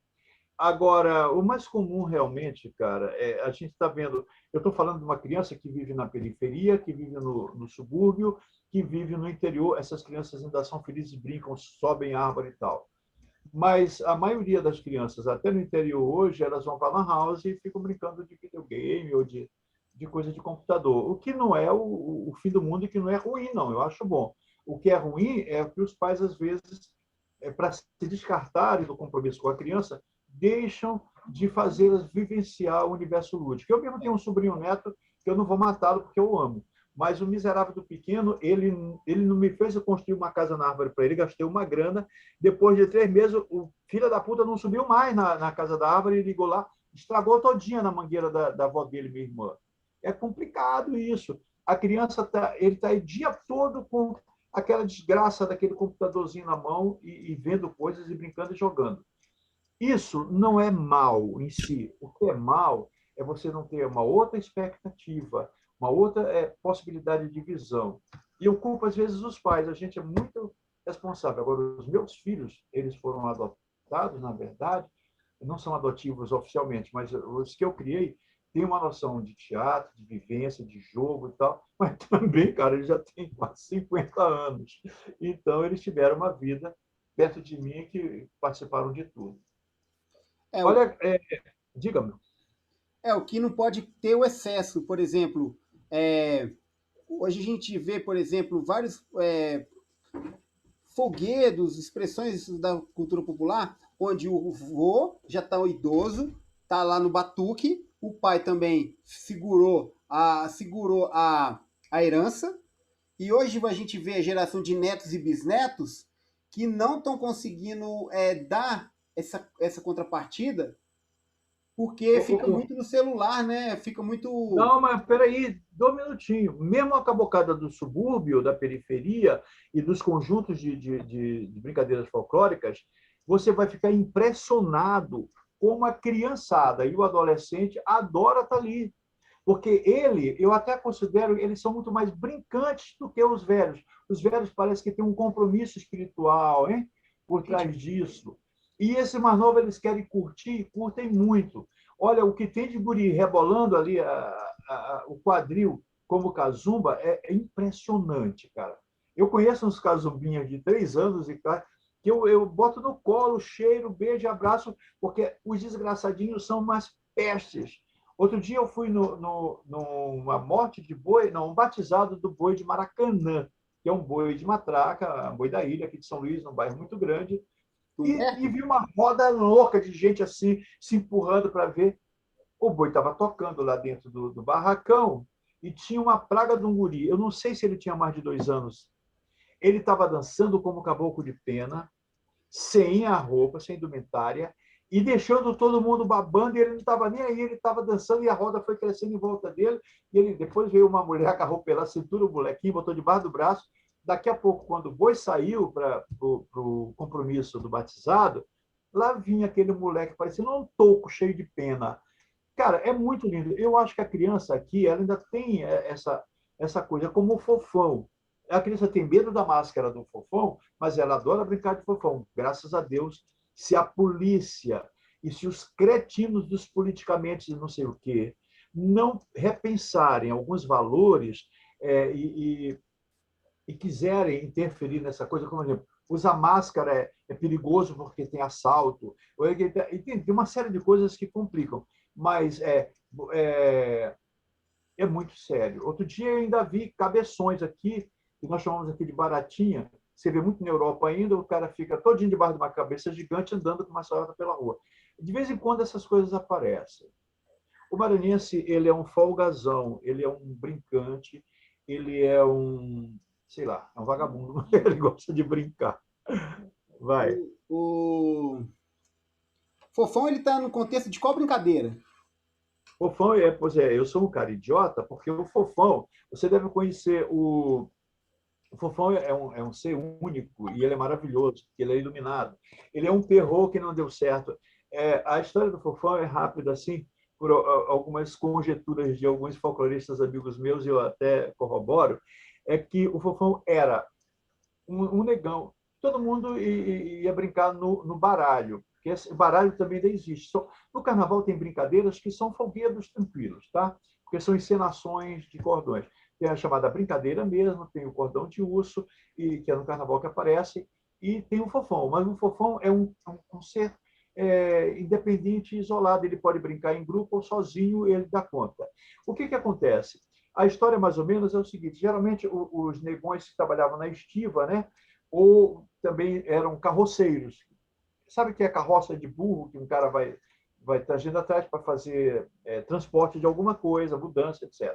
B: Agora, o mais comum realmente, cara, a gente está vendo. Eu estou falando de uma criança que vive na periferia, que vive no subúrbio, que vive no interior. Essas crianças ainda são felizes, brincam, sobem árvore e tal. Mas a maioria das crianças, até no interior hoje, elas vão para a lan house e ficam brincando de videogame ou de coisa de computador. O que não é o fim do mundo e que não é ruim, não. Eu acho bom. O que é ruim é que os pais, às vezes, para se descartarem do compromisso com a criança, deixam de fazê-las vivenciar o universo lúdico. Eu mesmo tenho um sobrinho neto que eu não vou matá-lo porque eu amo. Mas o miserável do pequeno, ele não me fez eu construir uma casa na árvore para ele, gastei uma grana. Depois de 3 meses, o filho da puta não subiu mais na casa da árvore e ligou lá, estragou todinha na mangueira da avó dele, minha irmã. É complicado isso. A criança ele está o dia todo com aquela desgraça daquele computadorzinho na mão e vendo coisas e brincando e jogando. Isso não é mal em si. O que é mal é você não ter uma outra expectativa, uma outra possibilidade de visão. E eu culpo, às vezes, os pais. A gente é muito responsável. Agora, os meus filhos, eles foram adotados, na verdade, não são adotivos oficialmente, mas os que eu criei têm uma noção de teatro, de vivência, de jogo e tal, mas também, cara, eles já têm quase 50 anos. Então, eles tiveram uma vida perto de mim que participaram de tudo.
A: É, o,
B: Olha, diga-me.
A: o que não pode ter o excesso, por exemplo. Hoje a gente vê, por exemplo, vários folguedos, expressões da cultura popular, onde o vô já está idoso, está lá no batuque, o pai também segurou a herança, e hoje a gente vê a geração de netos e bisnetos que não estão conseguindo dar essa contrapartida, porque fica muito no celular, né? Fica muito.
B: Não, mas peraí, 2 minutinhos. Mesmo a cabocada do subúrbio, da periferia e dos conjuntos de brincadeiras folclóricas, você vai ficar impressionado como a criançada e o adolescente adora estar ali. Porque eu até considero, eles são muito mais brincantes do que os velhos. Os velhos parece que têm um compromisso espiritual, hein, por trás disso. E esse mais novo, eles querem curtir, curtem muito. Olha, o que tem de guri rebolando ali o quadril como cazumba é impressionante, cara. Eu conheço uns cazumbinhas de 3 anos e que eu boto no colo, cheiro, beijo, abraço, porque os desgraçadinhos são umas pestes. Outro dia eu fui numa morte de boi, não, um batizado do boi de Maracanã, que é um boi de matraca, um boi da ilha, aqui de São Luís, num bairro muito grande, e
A: Humberto?
B: vi uma roda louca de gente assim, se empurrando para ver. O boi estava tocando lá dentro do barracão e tinha uma praga de um guri. Eu não sei se ele tinha mais de 2 anos. Ele estava dançando como caboclo de pena, sem a roupa, sem indumentária, e deixando todo mundo babando, e ele não estava nem aí, ele estava dançando, e a roda foi crescendo em volta dele, e ele depois veio uma mulher, agarrou pela cintura o molequinho, botou debaixo do braço. Daqui a pouco, quando o boi saiu para o compromisso do batizado, lá vinha aquele moleque parecendo um toco cheio de pena. Cara, é muito lindo. Eu acho que a criança aqui, ela ainda tem essa coisa, como o fofão. A criança tem medo da máscara do fofão, mas ela adora brincar de fofão. Graças a Deus, se a polícia e se os cretinos dos politicamente não sei o quê não repensarem alguns valores é, e, e quiserem interferir nessa coisa, como, por exemplo, usar máscara é perigoso porque tem assalto, e tem uma série de coisas que complicam, mas é, é muito sério. Outro dia eu ainda vi cabeções aqui, que nós chamamos aqui de baratinha, você vê muito na Europa ainda, o cara fica todinho debaixo de uma cabeça gigante andando com uma salada pela rua. De vez em quando essas coisas aparecem. O maranhense, ele é um folgazão, ele é um brincante, ele é um, sei lá, é um vagabundo, ele gosta de brincar. Vai.
A: O Fofão, ele tá no contexto de qual brincadeira?
B: Fofão, pois é, eu sou um cara idiota, porque o Fofão, você deve conhecer o Fofão é um ser único e ele é maravilhoso, ele é iluminado. Ele é um perro que não deu certo. A história do Fofão é rápida, assim, por algumas conjecturas de alguns folcloristas amigos meus, e eu até corroboro, é que o Fofão era um negão. Todo mundo ia brincar no baralho, porque esse baralho também ainda existe. No carnaval tem brincadeiras que são folguedos tranquilos, tá? Porque são encenações de cordões. Tem a chamada brincadeira mesmo, tem o cordão de urso, que é no carnaval que aparece, e tem o fofão. Mas o fofão é um ser independente e isolado. Ele pode brincar em grupo ou sozinho, ele dá conta. O que acontece? A história, mais ou menos, é o seguinte: geralmente, os negões que trabalhavam na estiva, né, ou também eram carroceiros. Sabe o que é carroça de burro, que um cara vai trazendo atrás para fazer transporte de alguma coisa, mudança, etc.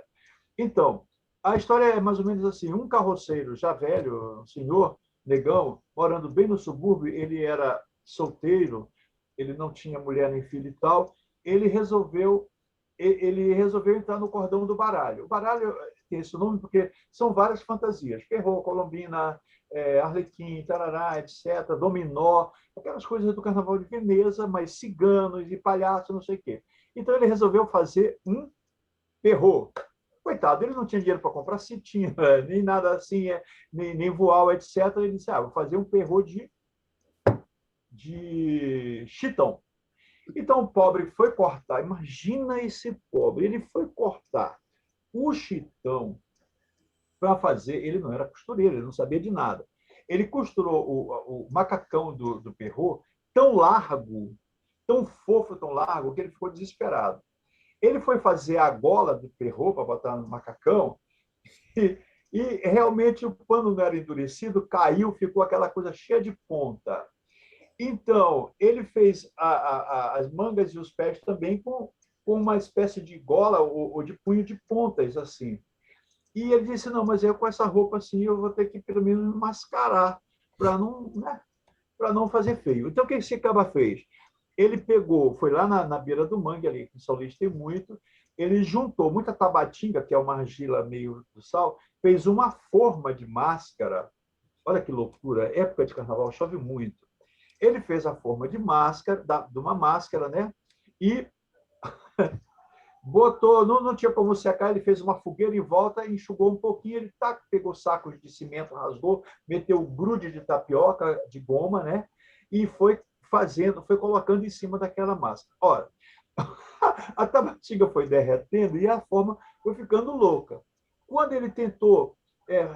B: Então, a história é mais ou menos assim: um carroceiro já velho, um senhor, negão, morando bem no subúrbio, ele era solteiro, ele não tinha mulher nem filho e tal, ele resolveu ele resolveu entrar no cordão do baralho. O baralho tem esse nome porque são várias fantasias: perro, colombina, arlequim, tarará, etc., dominó, aquelas coisas do Carnaval de Veneza, mas ciganos e palhaços, não sei o quê. Então ele resolveu fazer um perro. Coitado, ele não tinha dinheiro para comprar cetim, nem nada assim, nem voal, etc. Ele disse: vou fazer um perro de chitão. Então o pobre foi cortar. Imagina esse pobre, ele foi cortar o chitão para fazer. Ele não era costureiro, ele não sabia de nada. Ele costurou o macacão do Perrault tão largo, tão fofo, tão largo, que ele ficou desesperado. Ele foi fazer a gola do Perrault para botar no macacão e, e realmente o pano não era endurecido, caiu, ficou aquela coisa cheia de ponta. Então, ele fez as mangas e os pés também com uma espécie de gola ou de punho de pontas, assim. E ele disse: não, mas eu com essa roupa assim, eu vou ter que pelo menos mascarar para não, né, para não fazer feio. Então, o que esse caba fez? Ele pegou, foi lá na beira do mangue, ali, que em São Luís tem muito, ele juntou muita tabatinga, que é uma argila meio do sal, fez uma forma de máscara. Olha que loucura, época de carnaval chove muito. Ele fez a forma de máscara, de uma máscara, né? E botou, não tinha como secar, ele fez uma fogueira em volta, enxugou um pouquinho, ele pegou sacos de cimento, rasgou, meteu grude de tapioca, de goma, né? E foi fazendo, foi colocando em cima daquela massa. Ora, a tabatinga foi derretendo e a forma foi ficando louca. Quando ele tentou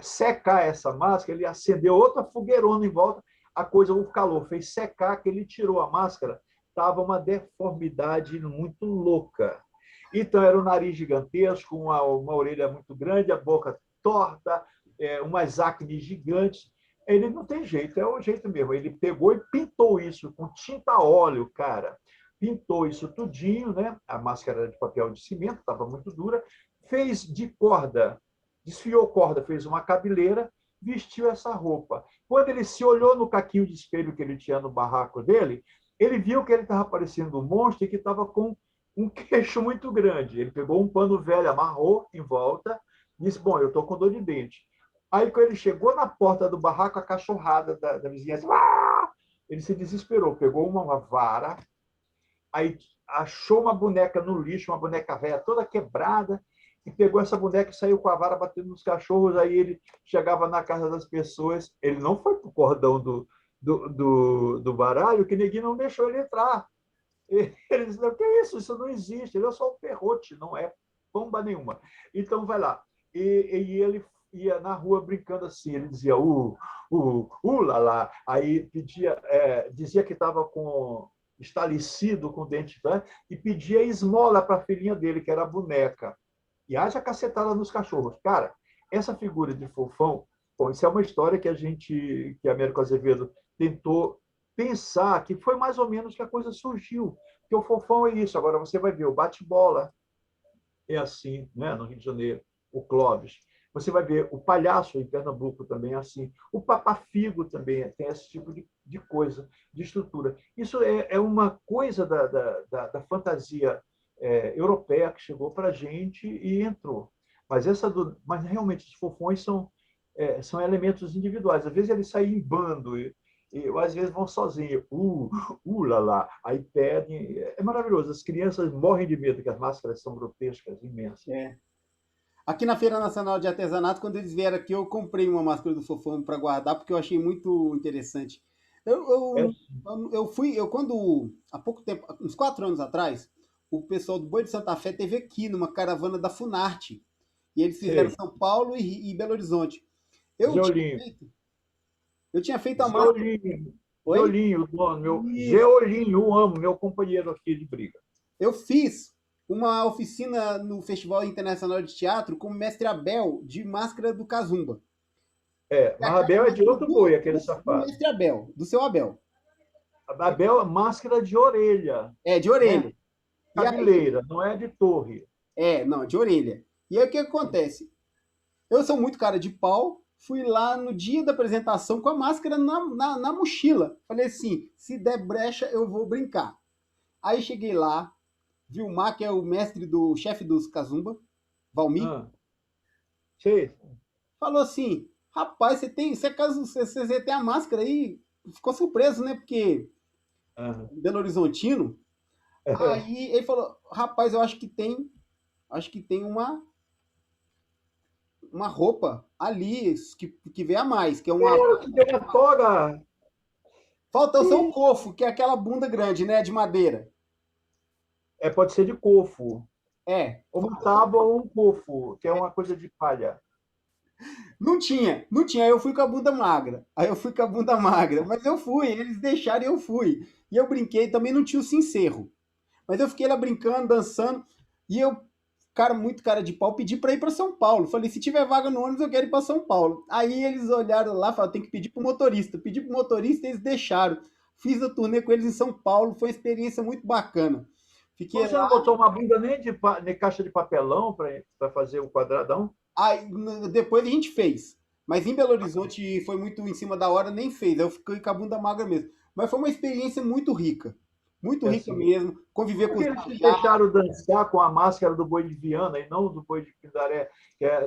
B: secar essa máscara, ele acendeu outra fogueirona em volta, a coisa, o calor fez secar, que ele tirou a máscara, estava uma deformidade muito louca. Então, era um nariz gigantesco, uma orelha muito grande, a boca torta, umas acnes gigantes. Ele não tem jeito, é o jeito mesmo. Ele pegou e pintou isso com tinta a óleo, cara. Pintou isso tudinho, né? A máscara era de papel de cimento, estava muito dura. Fez de corda, desfiou corda, fez uma cabeleira, vestiu essa roupa. Quando ele se olhou no caquinho de espelho que ele tinha no barraco dele, ele viu que ele estava parecendo um monstro e que estava com um queixo muito grande. Ele pegou um pano velho, amarrou em volta, e disse: bom, eu estou com dor de dente. Aí, quando ele chegou na porta do barraco, a cachorrada da vizinhança, ele se desesperou, pegou uma vara, aí achou uma boneca no lixo, uma boneca velha toda quebrada, e pegou essa boneca e saiu com a vara batendo nos cachorros. Aí ele chegava na casa das pessoas, ele não foi pro cordão do baralho, que ninguém não deixou ele entrar. Ele disse: o que é isso? Isso não existe, ele é só um perrote, não é bomba nenhuma. Então, vai lá. E ele ia na rua brincando assim, ele dizia lá, lá. Aí pedia, dizia que estava com estalecido com o dente, né? E pedia esmola para a filhinha dele, que era a boneca. E haja cacetada nos cachorros. Cara, essa figura de fofão, bom, isso é uma história que que a Américo Azevedo tentou pensar, que foi mais ou menos que a coisa surgiu. Porque o fofão é isso. Agora você vai ver o bate-bola, é assim, né? No Rio de Janeiro, o Clóvis. Você vai ver o palhaço em Pernambuco também é assim. O papafigo também tem esse tipo de coisa, de estrutura. Isso é uma coisa da fantasia europeia que chegou para a gente e entrou. Mas realmente os fofões são elementos individuais. Às vezes eles saem em bando e às vezes vão sozinhos. Lá, lá. Aí pedem. É maravilhoso. As crianças morrem de medo, que as máscaras são grotescas, imensas.
A: É. Aqui na Feira Nacional de Artesanato, quando eles vieram aqui, eu comprei uma máscara do Fofão para guardar, porque eu achei muito interessante. Eu,
B: É,
A: eu, quando, há pouco tempo, uns 4 anos atrás, o pessoal do Boi de Santa Fé teve aqui numa caravana da Funarte. E eles fizeram
B: sei.
A: São Paulo e Belo Horizonte. Eu tinha
B: Geolinho.
A: feito, eu tinha feito a máscara.
B: Geolinho.
A: Oi?
B: Geolinho, o dono, meu.
A: Isso.
B: Geolinho, eu amo, meu companheiro aqui de briga.
A: Eu fiz uma oficina no Festival Internacional de Teatro com o mestre Abel de máscara do Kazumba.
B: Mas Abel é de outro boi, aquele
A: Do
B: safado.
A: mestre Abel, do seu Abel.
B: Abel é máscara de orelha,
A: É, de
B: né?
A: orelha. E aí,
B: Cabeleira, não é de torre.
A: não, de orelha. E aí o que acontece? Eu sou muito cara de pau, fui lá no dia da apresentação com a máscara na mochila. Falei assim, se der brecha, eu vou brincar. Aí cheguei lá, Vilmar, que é o mestre do chefe dos Kazumba, Valmir,
B: Ah, sei.
A: falou assim, rapaz, você tem a máscara aí? Ficou surpreso, né? Porque
B: Ah.
A: Belo Horizontino. Aí ele falou, rapaz, eu acho que tem uma roupa ali que vê a mais, que é uma.
B: Que tem uma toga.
A: Falta o seu cofo, que é aquela bunda grande, né? De madeira.
B: Pode ser de cofo.
A: É.
B: Ou uma tábua ou um cofo, que é uma coisa de palha.
A: Não tinha. Aí eu fui com a bunda magra. Mas eu fui, eles deixaram e eu fui. E eu brinquei, também não tinha o sincero. Mas eu fiquei lá brincando, dançando. E eu, cara, muito cara de pau, pedi pra ir pra São Paulo. Falei, se tiver vaga no ônibus, eu quero ir pra São Paulo. Aí eles olharam lá, falaram, tem que pedir pro motorista. Pedi pro motorista e eles deixaram. Fiz a turnê com eles em São Paulo, foi uma experiência muito bacana. Fiquei
B: Você não
A: lá.
B: botou uma bunda nem de caixa de papelão para fazer o quadradão?
A: Aí, depois a gente fez. Mas em Belo Horizonte foi muito em cima da hora, nem fez. Eu fiquei com a bunda magra mesmo. Mas foi uma experiência muito rica. Muito
B: É
A: rica
B: assim.
A: mesmo. Conviver
B: Por
A: com
B: que
A: os
B: eles te
A: marciais.
B: deixaram dançar com a máscara do boi de Viana e não do boi de Pindaré?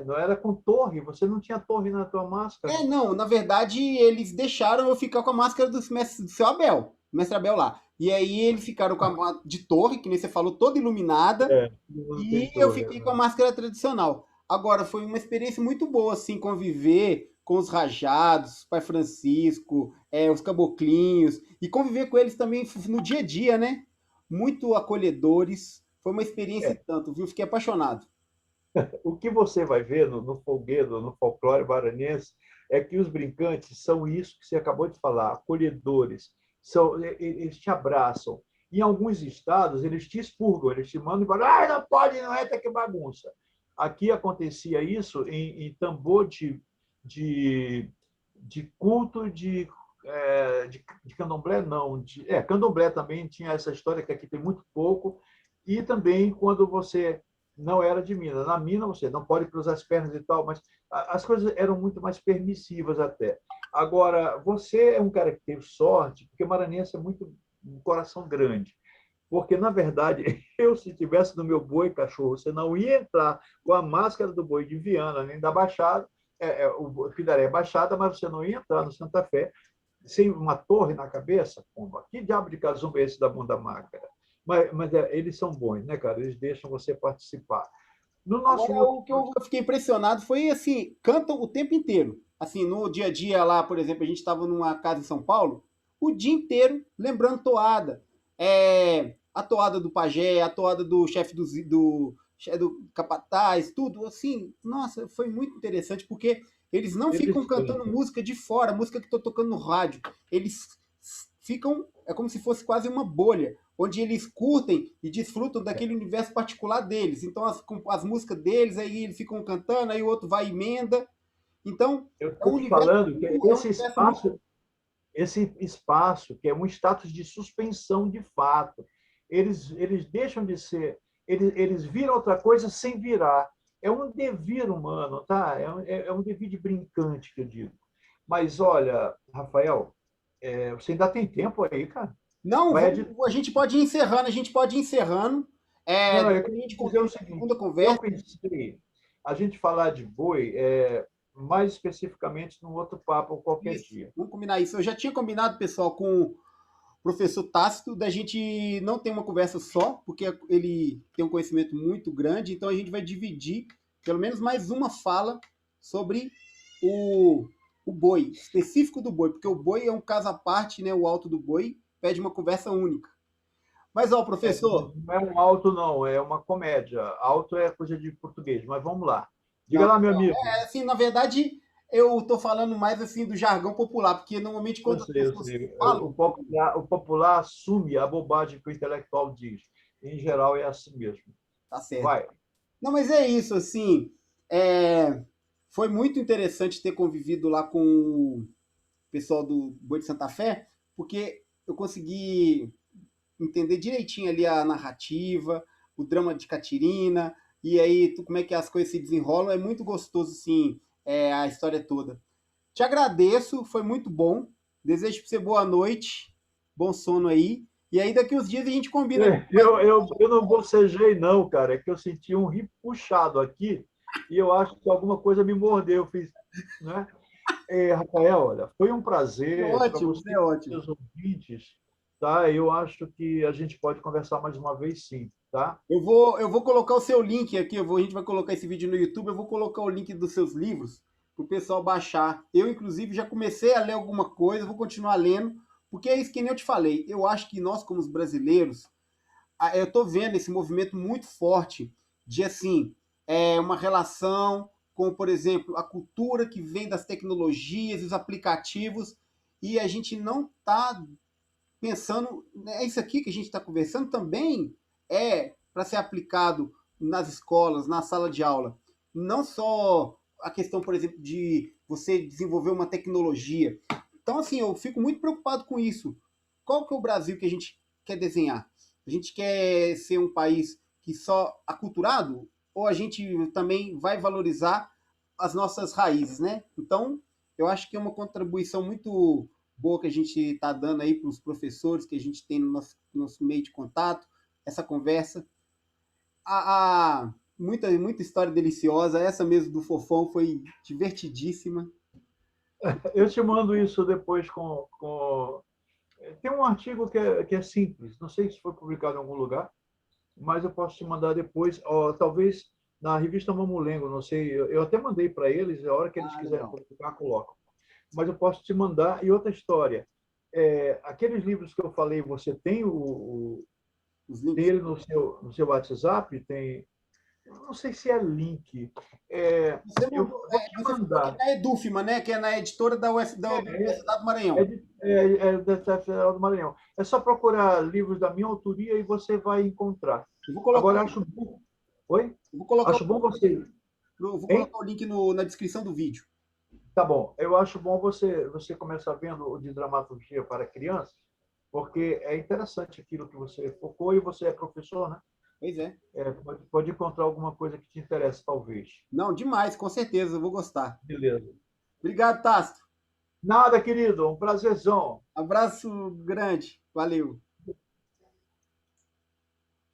B: Não era com torre, você não tinha torre na tua máscara.
A: Não, na verdade, eles deixaram eu ficar com a máscara do seu Abel, do mestre Abel lá. E aí eles ficaram com a de torre, que nem você falou, toda iluminada,
B: É, não tem
A: e eu
B: torre.
A: fiquei com a máscara tradicional. Agora, foi uma experiência muito boa, assim, conviver com os rajados, Pai Francisco, os caboclinhos, e conviver com eles também no dia a dia, né? Muito acolhedores. Foi uma experiência e
B: É,
A: tanto, viu? Fiquei apaixonado.
B: o que você vai ver no folguedo, no folclore maranhense, é que os brincantes são isso que você acabou de falar, acolhedores, eles te abraçam. Em alguns estados, eles te expurgam, eles te mandam embora. Ah, não pode, não entra, que bagunça. Aqui acontecia isso em tambor de, de culto de candomblé, não. Candomblé também tinha essa história, que aqui tem muito pouco, e também quando você não era de mina. Na mina você não pode cruzar as pernas e tal, mas as coisas eram muito mais permissivas até. Agora, você é um cara que teve sorte, porque maranhense é muito um coração grande. Porque, na verdade, eu, se tivesse no meu boi cachorro, você não ia entrar com a máscara do boi de Viana, nem da Baixada, o Fidaré é Baixada, mas você não ia entrar no Santa Fé sem uma torre na cabeça. Pomba. Que diabo de casumba é esse da bunda magra? Mas eles são bons, né, cara? Eles deixam você participar. No nosso
A: Agora,
B: outro.
A: o que eu fiquei impressionado foi, assim, cantam o tempo inteiro. Assim, no dia a dia lá, por exemplo, a gente estava numa casa em São Paulo, o dia inteiro lembrando toada. A toada do pajé, a toada do chefe do capataz, tudo. Assim, nossa, foi muito interessante, porque eles não ficam
B: Eles
A: cantando
B: cantam.
A: música de fora, música que estou tocando no rádio. Eles ficam, é como se fosse quase uma bolha, onde eles curtem e desfrutam daquele universo particular deles. Então, as músicas deles, aí eles ficam cantando, aí o outro vai e emenda. Então,
B: Eu
A: é um
B: estou te
A: universo
B: falando que
A: muito, é um universo muito.
B: esse espaço, que é um status de suspensão de fato, eles deixam de ser, eles viram outra coisa sem virar. É um devir humano, tá? É um devir de brincante, que eu digo. Mas olha, Rafael, você ainda tem tempo aí, cara.
A: Não,
B: Vai editar.
A: a gente pode ir encerrando, a gente pode ir encerrando.
B: Não, eu
A: Depois a
B: queria
A: gente
B: dizer o
A: continua a
B: seguinte:
A: segunda
B: eu
A: conversa.
B: pensei a gente falar de boi mais especificamente num outro papo qualquer
A: Isso,
B: dia.
A: vamos combinar isso. Eu já tinha combinado, pessoal, com o professor Tácito, da gente não ter uma conversa só, porque ele tem um conhecimento muito grande, então a gente vai dividir pelo menos mais uma fala sobre o, o boi, específico do boi, porque o boi é um caso à parte, né? O alto do boi pede uma conversa única. Mas, ó, professor,
B: Não é um alto, não, é uma comédia. Alto é coisa de português, mas vamos lá. Diga
A: não,
B: lá, meu amigo.
A: assim, na verdade, eu tô falando mais assim do jargão popular, porque normalmente
B: Eu
A: quando as
B: sei, eu
A: pessoas
B: sei.
A: falam.
B: O popular assume a bobagem que o intelectual diz. Em geral, é assim mesmo.
A: Tá certo.
B: Vai.
A: Não, mas é isso, assim. é, Foi muito interessante ter convivido lá com o pessoal do Boi de Santa Fé, porque eu consegui entender direitinho ali a narrativa, o drama de Catirina, e aí como é que as coisas se desenrolam. É muito gostoso, assim, a história toda. Te agradeço, foi muito bom. Desejo para você boa noite, bom sono aí. E aí daqui uns dias a gente combina.
B: Eu não bocejei, não, cara. É que eu senti um rio puxado aqui e eu acho que alguma coisa me mordeu. Eu fiz, né? Rafael, olha, foi um
A: É
B: prazer para
A: ótimo,
B: você
A: é
B: e
A: ótimo.
B: seus ouvintes, tá? Eu acho que a gente pode conversar mais uma vez, sim, tá?
A: Eu vou colocar o seu link aqui, a gente vai colocar esse vídeo no YouTube, eu vou colocar o link dos seus livros para o pessoal baixar. Eu, inclusive, já comecei a ler alguma coisa, vou continuar lendo, porque é isso que nem eu te falei. Eu acho que nós, como os brasileiros, eu estou vendo esse movimento muito forte de, assim, uma relação com, por exemplo, a cultura que vem das tecnologias, os aplicativos, e a gente não está pensando, é isso aqui que a gente está conversando também é para ser aplicado nas escolas, na sala de aula. Não só a questão, por exemplo, de você desenvolver uma tecnologia. Então, assim, eu fico muito preocupado com isso. Qual que é o Brasil que a gente quer desenhar? A gente quer ser um país que só aculturado? Ou a gente também vai valorizar as nossas raízes, né? Então, eu acho que é uma contribuição muito boa que a gente está dando aí para os professores que a gente tem no nosso meio de contato, essa conversa. Muita história deliciosa, essa mesmo do Fofão foi divertidíssima.
B: Eu te mando isso depois Tem um artigo que é simples, não sei se foi publicado em algum lugar, mas eu posso te mandar depois, ó, talvez na revista Mamulengo, não sei, eu até mandei para eles, a hora que eles
A: Ah,
B: quiserem
A: legal.
B: publicar, colocam. Mas eu posso te mandar. E outra história, aqueles livros que eu falei, você tem
A: Os
B: tem
A: links.
B: ele no seu WhatsApp? Tem, não sei se é link.
A: Você
B: Eu
A: mandou,
B: vou te
A: você falou que é
B: mandar.
A: na Edufima, né? Que é na editora da Universidade do Maranhão.
B: Da Federal do Maranhão. É só procurar livros da minha autoria e você vai encontrar.
A: Eu vou colocar,
B: Agora, acho bom. Oi?
A: eu vou colocar,
B: Acho bom você.
A: eu vou
B: Hein?
A: colocar o link na descrição do vídeo.
B: Tá bom. Eu acho bom você começar vendo o de dramaturgia para crianças, porque é interessante aquilo que você focou e você é professor, né?
A: Pois é.
B: Pode encontrar alguma coisa que te interesse, talvez.
A: Não, demais, com certeza, eu vou gostar.
B: Beleza.
A: Obrigado, Tasto.
B: Nada, querido. Um prazerzão.
A: Abraço grande. Valeu.